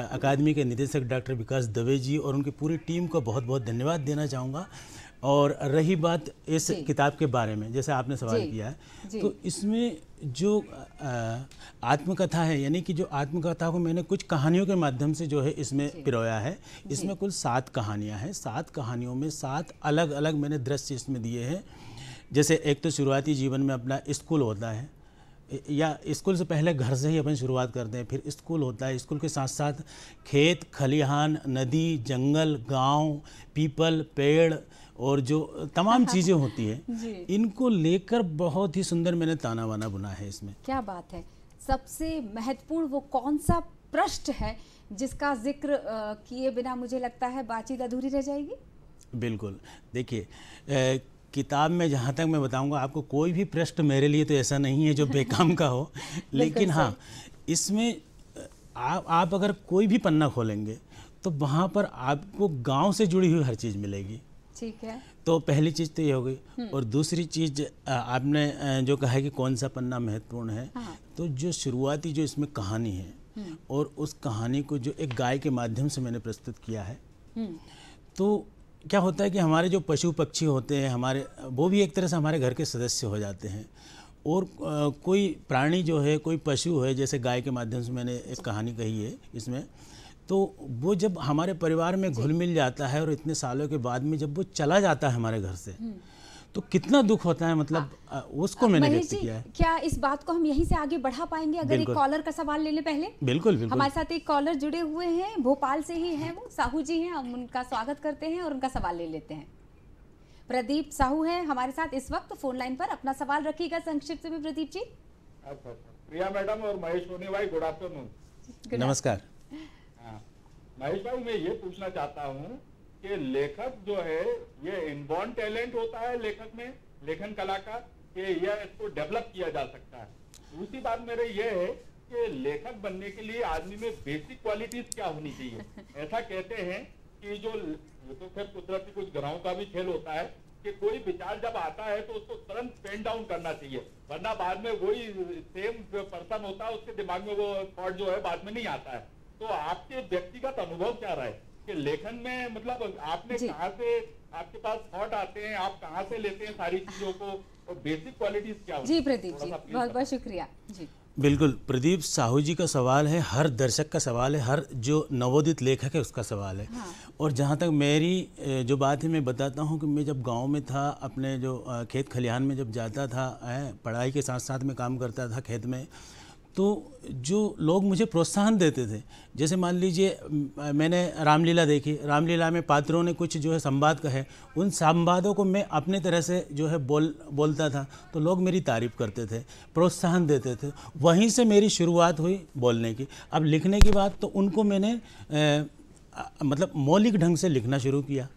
अकादमी के निदेशक डॉक्टर विकास दवे जी और उनकी पूरी टीम को बहुत बहुत धन्यवाद देना चाहूँगा। और रही बात इस किताब के बारे में, जैसे आपने सवाल किया है, तो इसमें जो आत्मकथा है, यानी कि जो आत्मकथा को मैंने कुछ कहानियों के माध्यम से जो है इसमें पिरोया है। इसमें कुल 7 कहानियां हैं। 7 कहानियों में 7 अलग अलग मैंने दृश्य इसमें दिए हैं। जैसे एक तो शुरुआती जीवन में अपना स्कूल होता है, या स्कूल से पहले घर से ही अपन शुरुआत करते हैं, फिर स्कूल होता है। स्कूल के साथ साथ खेत खलिहान, नदी, जंगल, गांव, पीपल, पेड़ और जो तमाम चीज़ें होती हैं, इनको लेकर बहुत ही सुंदर मैंने ताना वाना बुना है इसमें। क्या बात है। सबसे महत्वपूर्ण वो कौन सा पृष्ठ है जिसका जिक्र किए बिना मुझे लगता है बातचीत अधूरी रह जाएगी? बिल्कुल, देखिए किताब में जहाँ तक मैं बताऊंगा आपको, कोई भी पृष्ठ मेरे लिए तो ऐसा नहीं है जो बेकाम का हो, लेकिन हाँ, इसमें आप अगर कोई भी पन्ना खोलेंगे तो वहाँ पर आपको गांव से जुड़ी हुई हर चीज़ मिलेगी। ठीक है। तो पहली चीज़ तो ये हो गई। और दूसरी चीज़ आपने जो कहा है कि कौन सा पन्ना महत्वपूर्ण है, तो जो शुरुआती जो इसमें कहानी है और उस कहानी को जो एक गाय के माध्यम से मैंने प्रस्तुत किया है, तो क्या होता है कि हमारे जो पशु पक्षी होते हैं हमारे, वो भी एक तरह से हमारे घर के सदस्य हो जाते हैं। और कोई प्राणी जो है, कोई पशु है, जैसे गाय के माध्यम से मैंने एक कहानी कही है इसमें, तो वो जब हमारे परिवार में घुल मिल जाता है और इतने सालों के बाद में जब वो चला जाता है हमारे घर से, तो कितना दुख होता है, मतलब उसको मैंने महेश व्यक्त जी, किया है। क्या इस बात को हम यहीं से आगे बढ़ा पाएंगे अगर एक बिल्कुल। कॉलर का सवाल ले लें पहले? बिल्कुल बिल्कुल। हमारे साथ एक कॉलर जुड़े हुए हैं, भोपाल से ही हैं, वो साहू जी हैं, हम उनका स्वागत करते हैं और उनका सवाल ले लेते हैं। प्रदीप साहू हैं हमारे साथ इस वक्त फोन लाइन पर, अपना सवाल रखिएगा संक्षिप्त में प्रदीप जी। अच्छा, प्रिया मैडम और महेश सोनी भाई, गुड आफ्टरनून। नमस्कार। हाँ, महेश भाई मैं ये पूछना चाहता हूँ कि लेखक जो है ये इनबॉर्न टैलेंट होता है लेखक में, लेखन कला का, कि यह इसको डेवलप किया जा सकता है। दूसरी बात मेरे ये है कि लेखक बनने के लिए आदमी में बेसिक क्वालिटीज क्या होनी चाहिए। ऐसा कहते हैं कि जो तो फिर कुदरती कुछ ग्रहों का भी खेल होता है कि कोई विचार जब आता है तो उसको तुरंत पेन डाउन करना चाहिए, वरना बाद में वही सेम पर्सन होता है उसके दिमाग में वो थॉट जो है बाद में नहीं आता है। तो आपके व्यक्तिगत अनुभव क्या रहा है कि लेखन में, मतलब आपने कहाँ से, आपके पास थॉट आते हैं, आप कहाँ से लेते हैं सारी चीजों को, और बेसिक क्वालिटीज क्या होती है? जी प्रदीप जी, बहुत बहुत शुक्रिया जी। बिल्कुल, प्रदीप साहू जी का सवाल है, हर दर्शक का सवाल है, हर जो नवोदित लेखक है उसका सवाल है। हाँ। और जहाँ तक मेरी जो बात है, मैं बताता हूँ कि मैं जब गांव में था, अपने जो खेत खलिहान में जब जाता था, पढ़ाई के साथ साथ में काम करता था खेत में, तो जो लोग मुझे प्रोत्साहन देते थे, जैसे मान लीजिए मैंने रामलीला देखी, रामलीला में पात्रों ने कुछ जो है संवाद कहे, उन संवादों को मैं अपने तरह से जो है बोलता था, तो लोग मेरी तारीफ़ करते थे, प्रोत्साहन देते थे। वहीं से मेरी शुरुआत हुई बोलने की। अब लिखने की बात, तो उनको मैंने मतलब मौलिक ढंग से लिखना शुरू किया।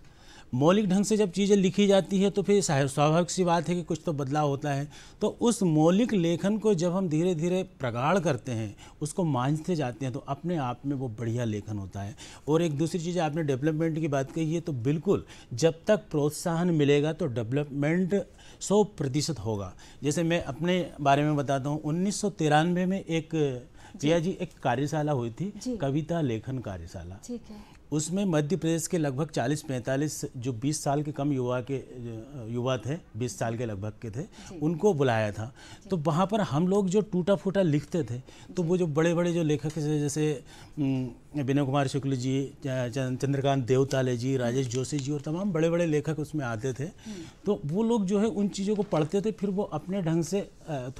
मौलिक ढंग से जब चीज़ें लिखी जाती है तो फिर स्वाभाविक सी बात है कि कुछ तो बदलाव होता है। तो उस मौलिक लेखन को जब हम धीरे धीरे प्रगाढ़ करते हैं, उसको मांझते जाते हैं, तो अपने आप में वो बढ़िया लेखन होता है। और एक दूसरी चीज़, आपने डेवलपमेंट की बात कही है, तो बिल्कुल जब तक प्रोत्साहन मिलेगा तो डेवलपमेंट 100% होगा। जैसे मैं अपने बारे में बताता हूँ, 1993 में एक प्रिया जी एक कार्यशाला हुई थी, कविता लेखन कार्यशाला। ठीक है। उसमें मध्य प्रदेश के लगभग 40-45 जो 20 साल के कम युवा थे, 20 साल के लगभग के थे, उनको बुलाया था। तो वहाँ पर हम लोग जो टूटा फूटा लिखते थे, तो वो जो बड़े बड़े जो लेखक थे, जैसे विनय कुमार शुक्ल जी, चंद्रकांत देवताले जी, राजेश जोशी जी और तमाम बड़े बड़े लेखक उसमें आते थे। तो वो लोग जो है उन चीज़ों को पढ़ते थे, फिर वो अपने ढंग से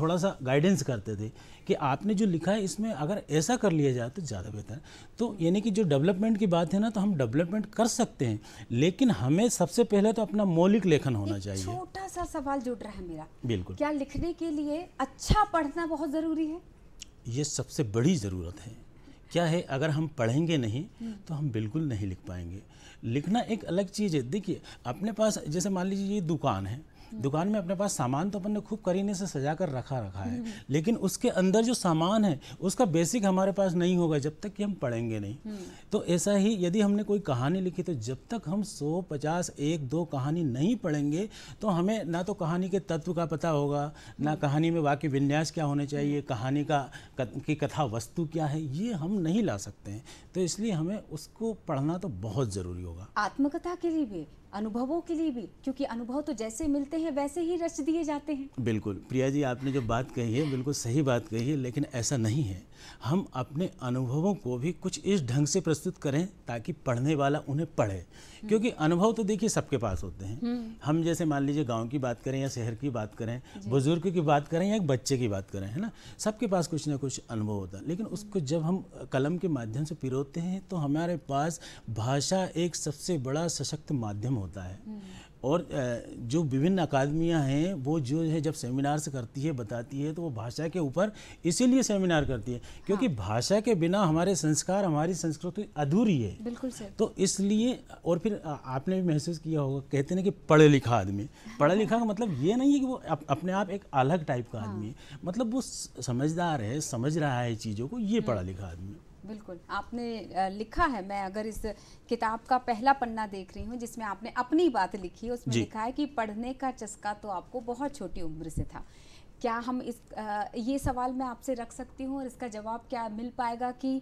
थोड़ा सा गाइडेंस करते थे कि आपने जो लिखा है इसमें अगर ऐसा कर लिया जाए तो ज़्यादा बेहतर। तो यानी कि जो डेवलपमेंट की बात है ना, तो हम डेवलपमेंट कर सकते हैं, लेकिन हमें सबसे पहले तो अपना मौलिक लेखन होना चाहिए। छोटा सा सवाल जुड़ रहा है मेरा, बिल्कुल, क्या लिखने के लिए अच्छा पढ़ना बहुत ज़रूरी है? ये सबसे बड़ी ज़रूरत है। क्या है, अगर हम पढ़ेंगे नहीं तो हम बिल्कुल नहीं लिख पाएंगे। लिखना एक अलग चीज़ है। देखिए, अपने पास जैसे मान लीजिए ये दुकान है, दुकान में अपने पास सामान तो अपन ने खूब करीने से सजा कर रखा है, लेकिन उसके अंदर जो सामान है उसका बेसिक हमारे पास नहीं होगा जब तक कि हम पढ़ेंगे नहीं। तो ऐसा ही यदि हमने कोई कहानी लिखी, तो जब तक हम 100, 50, 1-2 कहानी नहीं पढ़ेंगे तो हमें ना तो कहानी के तत्व का पता होगा, ना कहानी में वाक्य विन्यास क्या होने चाहिए, कहानी की कथा वस्तु क्या है, ये हम नहीं ला सकते हैं। तो इसलिए हमें उसको पढ़ना तो बहुत ज़रूरी होगा। आत्मकथा के लिए भी, अनुभवों के लिए भी, क्योंकि अनुभव तो जैसे मिलते हैं वैसे ही रच दिए जाते हैं। बिल्कुल प्रिया जी, आपने जो बात कही है बिल्कुल सही बात कही है, लेकिन ऐसा नहीं है। हम अपने अनुभवों को भी कुछ इस ढंग से प्रस्तुत करें ताकि पढ़ने वाला उन्हें पढ़े, क्योंकि अनुभव तो देखिए सबके पास होते हैं। हम जैसे मान लीजिए गांव की बात करें या शहर की बात करें, बुजुर्ग की बात करें या एक बच्चे की बात करें, है ना, सबके पास कुछ ना कुछ अनुभव होता है। लेकिन उसको जब हम कलम के माध्यम से पिरोते हैं तो हमारे पास भाषा एक सबसे बड़ा सशक्त माध्यम होता है। और जो विभिन्न अकादमियां हैं वो जो है जब सेमिनार से करती है, बताती है, तो वो भाषा के ऊपर इसीलिए सेमिनार करती है क्योंकि भाषा के बिना हमारे संस्कार, हमारी संस्कृति अधूरी है। बिल्कुल सर। तो इसलिए, और फिर आपने भी महसूस किया होगा, कहते हैं कि पढ़े लिखा आदमी, पढ़ा लिखा का मतलब ये नहीं है कि वो अपने आप एक अलग टाइप का आदमी है, मतलब वो समझदार है, समझ रहा है चीज़ों को, ये पढ़ा लिखा आदमी। बिल्कुल, आपने लिखा है, मैं अगर इस किताब का पहला पन्ना देख रही हूँ जिसमें आपने अपनी बात लिखी है, उसमें लिखा है कि पढ़ने का चस्का तो आपको बहुत छोटी उम्र से था। क्या हम ये सवाल मैं आपसे रख सकती हूँ और इसका जवाब क्या मिल पाएगा कि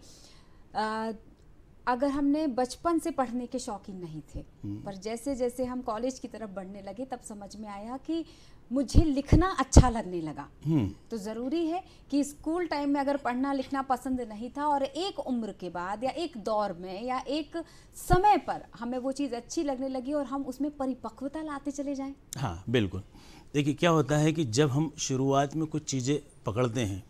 अगर हमने बचपन से पढ़ने के शौकीन नहीं थे, पर जैसे जैसे हम कॉलेज की तरफ बढ़ने लगे तब समझ में आया कि मुझे लिखना अच्छा लगने लगा। तो ज़रूरी है कि स्कूल टाइम में अगर पढ़ना लिखना पसंद नहीं था और एक उम्र के बाद या एक दौर में या एक समय पर हमें वो चीज़ अच्छी लगने लगी और हम उसमें परिपक्वता लाते चले जाएं। हाँ बिल्कुल। देखिए क्या होता है कि जब हम शुरुआत में कुछ चीज़ें पकड़ते हैं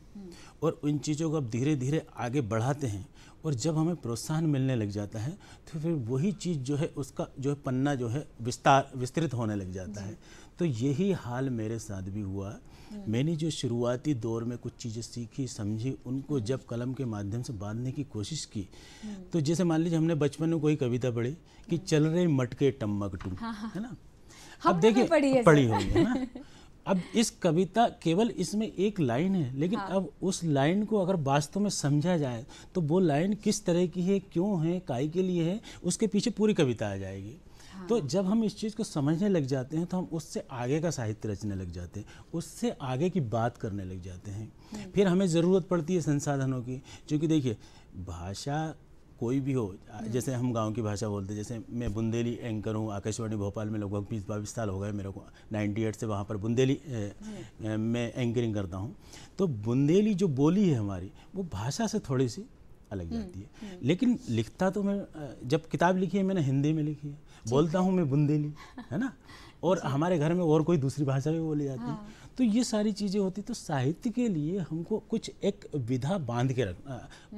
और उन चीज़ों को अब धीरे धीरे आगे बढ़ाते हैं और जब हमें प्रोत्साहन मिलने लग जाता है तो फिर वही चीज़ जो है उसका जो है पन्ना जो है विस्तृत होने लग जाता है। तो यही हाल मेरे साथ भी हुआ। मैंने जो शुरुआती दौर में कुछ चीज़ें सीखी समझी, उनको जब कलम के माध्यम से बांधने की कोशिश की, तो जैसे मान लीजिए हमने बचपन में कोई कविता पढ़ी कि चल रहे मटके टम्मक टूम, है ना। अब देखिए पढ़ी होगी, है ना। अब इस कविता केवल इसमें एक लाइन है, लेकिन अब उस लाइन को अगर वास्तव में समझा जाए तो वो लाइन किस तरह की है, क्यों है, काय के लिए है, उसके पीछे पूरी कविता आ जाएगी। तो जब हम इस चीज़ को समझने लग जाते हैं तो हम उससे आगे का साहित्य रचने लग जाते हैं, उससे आगे की बात करने लग जाते हैं। फिर हमें ज़रूरत पड़ती है संसाधनों की, क्योंकि देखिए भाषा कोई भी हो, जैसे हम गांव की भाषा बोलते हैं, जैसे मैं बुंदेली एंकर हूँ, आकाशवाणी भोपाल में लगभग 20-22 साल हो गए मेरे को, 98 से वहाँ पर बुंदेली में एंकरिंग करता हूँ। तो बुंदेली जो बोली है हमारी, वो भाषा से थोड़ी सी अलग जाती है। लेकिन लिखता तो मैं, जब किताब लिखी है मैंने हिंदी में लिखी है, बोलता हूँ मैं बुंदेली, है ना। और हमारे घर में और कोई दूसरी भाषा भी बोली जाती है। तो ये सारी चीज़ें होती, तो साहित्य के लिए हमको कुछ एक विधा बांध के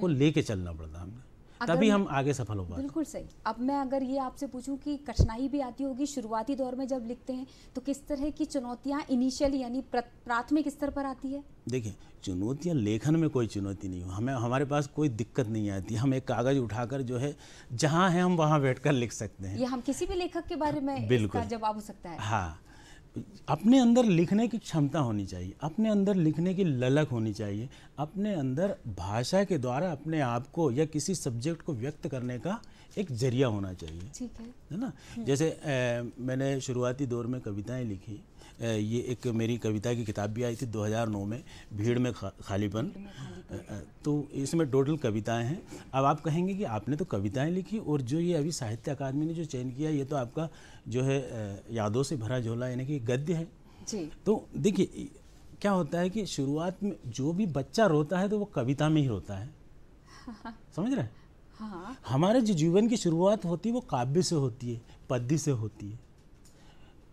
को लेके चलना पड़ता है, तभी हम आगे सफल हो पाते। बिल्कुल सही। अब मैं अगर ये आपसे पूछूं कि कठिनाई भी आती होगी शुरुआती दौर में जब लिखते हैं, तो किस तरह की चुनौतियां इनिशियली यानी प्राथमिक स्तर पर आती है? देखिए चुनौतियां, लेखन में कोई चुनौती नहीं हो, हमारे पास कोई दिक्कत नहीं आती। हम एक कागज़ उठाकर जो है जहाँ है हम वहाँ बैठकर लिख सकते हैं। ये हम किसी भी लेखक के बारे में इसका जवाब हो सकता है। हाँ, अपने अंदर लिखने की क्षमता होनी चाहिए, अपने अंदर लिखने की ललक होनी चाहिए, अपने अंदर भाषा के द्वारा अपने आप को या किसी सब्जेक्ट को व्यक्त करने का एक जरिया होना चाहिए। ठीक है ना। जैसे मैंने शुरुआती दौर में कविताएं लिखी, ये एक मेरी कविता की किताब भी आई थी 2009 में, भीड़ में खालीपन। तो इसमें टोटल कविताएं हैं। अब आप कहेंगे कि आपने तो कविताएं लिखी और जो ये अभी साहित्य अकादमी ने जो चयन किया, ये तो आपका जो है यादों से भरा झोला, यानी कि गद्य है जी। तो देखिए क्या होता है कि शुरुआत में जो भी बच्चा रोता है तो वो कविता में ही रोता है, समझ रहे हैं। हाँ। हमारे जो जीवन की शुरुआत होती है वो काव्य से होती है, पद्य से होती है।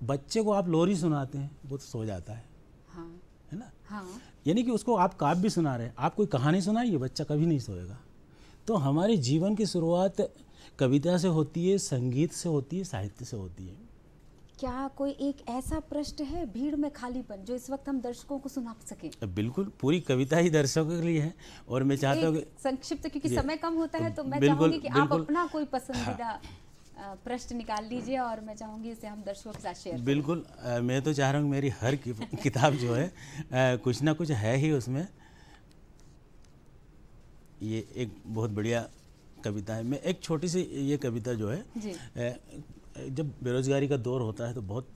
बच्चे को आप लोरी सुनाते हैं, वो तो सो जाता है, हाँ। है ना। हाँ। यानी कि उसको आप काव्य सुना रहे हैं, आप कोई कहानी सुनाइए, बच्चा कभी नहीं सोएगा। तो हमारे जीवन की शुरुआत कविता से होती है, संगीत से होती है, साहित्य से होती है। क्या कोई एक ऐसा प्रश्न है, भीड़ में खालीपन, जो इस वक्त हम दर्शकों को सुना सकें? बिल्कुल, पूरी कविता ही दर्शकों के लिए है और मैं चाहता हूँ संक्षिप्त, क्योंकि समय कम होता है, तो मैं चाहूंगी कि आप अपना कोई पसंदीदा प्रश्न निकाल लीजिए और मैं चाहूंगी इसे हम दर्शकों के साथ शेयर करें। बिल्कुल, मैं तो चाह रहा हूँ मेरी हर किताब जो है कुछ ना कुछ है ही उसमें। ये एक बहुत बढ़िया कविता है। मैं एक छोटी सी ये कविता जो है, जब बेरोजगारी का दौर होता है तो बहुत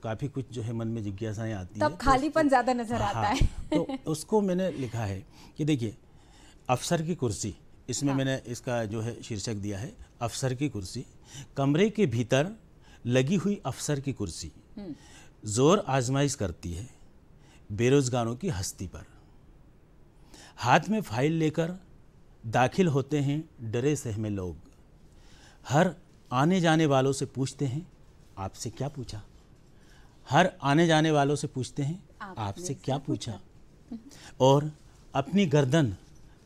काफ़ी कुछ जो है मन में जिज्ञासाएं आती हैं, तब खालीपन ज़्यादा नजर आता है। तो उसको मैंने लिखा है कि देखिए, अफसर की कुर्सी, इसमें मैंने इसका जो है शीर्षक दिया है अफसर की कुर्सी। कमरे के भीतर लगी हुई अफसर की कुर्सी जोर आजमाइश करती है बेरोजगारों की हस्ती पर। हाथ में फाइल लेकर दाखिल होते हैं डरे सहमे लोग। हर आने जाने वालों से पूछते हैं आपसे क्या पूछा। हर आने जाने वालों से पूछते हैं आपसे क्या पूछा। और अपनी गर्दन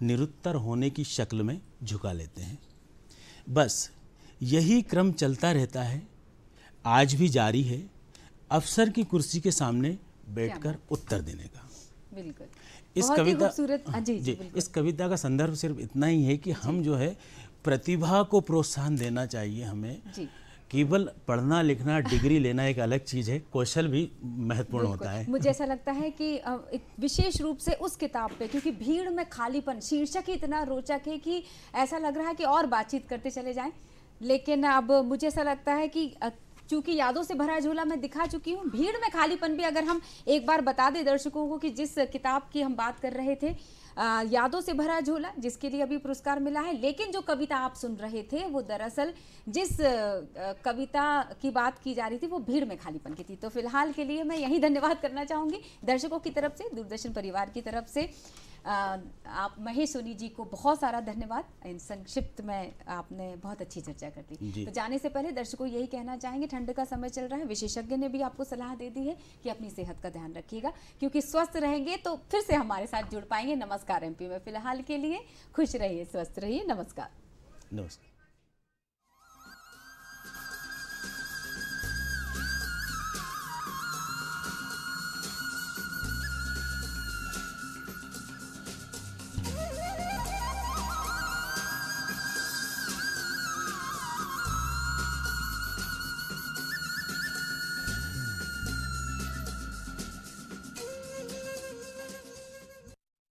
निरुत्तर होने की शक्ल में झुका लेते हैं। बस यही क्रम चलता रहता है, आज भी जारी है, अफसर की कुर्सी के सामने बैठकर उत्तर देने का। बिल्कुल। इस कविता जी, इस कविता का संदर्भ सिर्फ इतना ही है कि हम जो है प्रतिभा को प्रोत्साहन देना चाहिए हमें। केवल पढ़ना लिखना डिग्री लेना एक अलग चीज़ है, कौशल भी महत्वपूर्ण होता है। मुझे ऐसा लगता है कि विशेष रूप से उस किताब पे, क्योंकि भीड़ में खालीपन शीर्षक ही इतना रोचक है कि ऐसा लग रहा है कि और बातचीत करते चले जाएं। लेकिन अब मुझे ऐसा लगता है कि चूंकि यादों से भरा झोला मैं दिखा चुकी हूँ, भीड़ में खालीपन भी अगर हम एक बार बता दें दर्शकों को कि जिस किताब की हम बात कर रहे थे, यादों से भरा झोला जिसके लिए अभी पुरस्कार मिला है। लेकिन जो कविता आप सुन रहे थे वो दरअसल जिस कविता की बात की जा रही थी वो भीड़ में खालीपन की थी। तो फिलहाल के लिए मैं यही धन्यवाद करना चाहूँगी दर्शकों की तरफ से, दूरदर्शन परिवार की तरफ से। आप महेश सोनी जी को बहुत सारा धन्यवाद। इन संक्षिप्त में आपने बहुत अच्छी चर्चा कर दी। तो जाने से पहले दर्शकों यही कहना चाहेंगे, ठंड का समय चल रहा है, विशेषज्ञ ने भी आपको सलाह दे दी है कि अपनी सेहत का ध्यान रखिएगा, क्योंकि स्वस्थ रहेंगे तो फिर से हमारे साथ जुड़ पाएंगे। नमस्कार एमपी में फिलहाल के लिए खुश रहिए, स्वस्थ रहिए, नमस्कार। नमस्कार।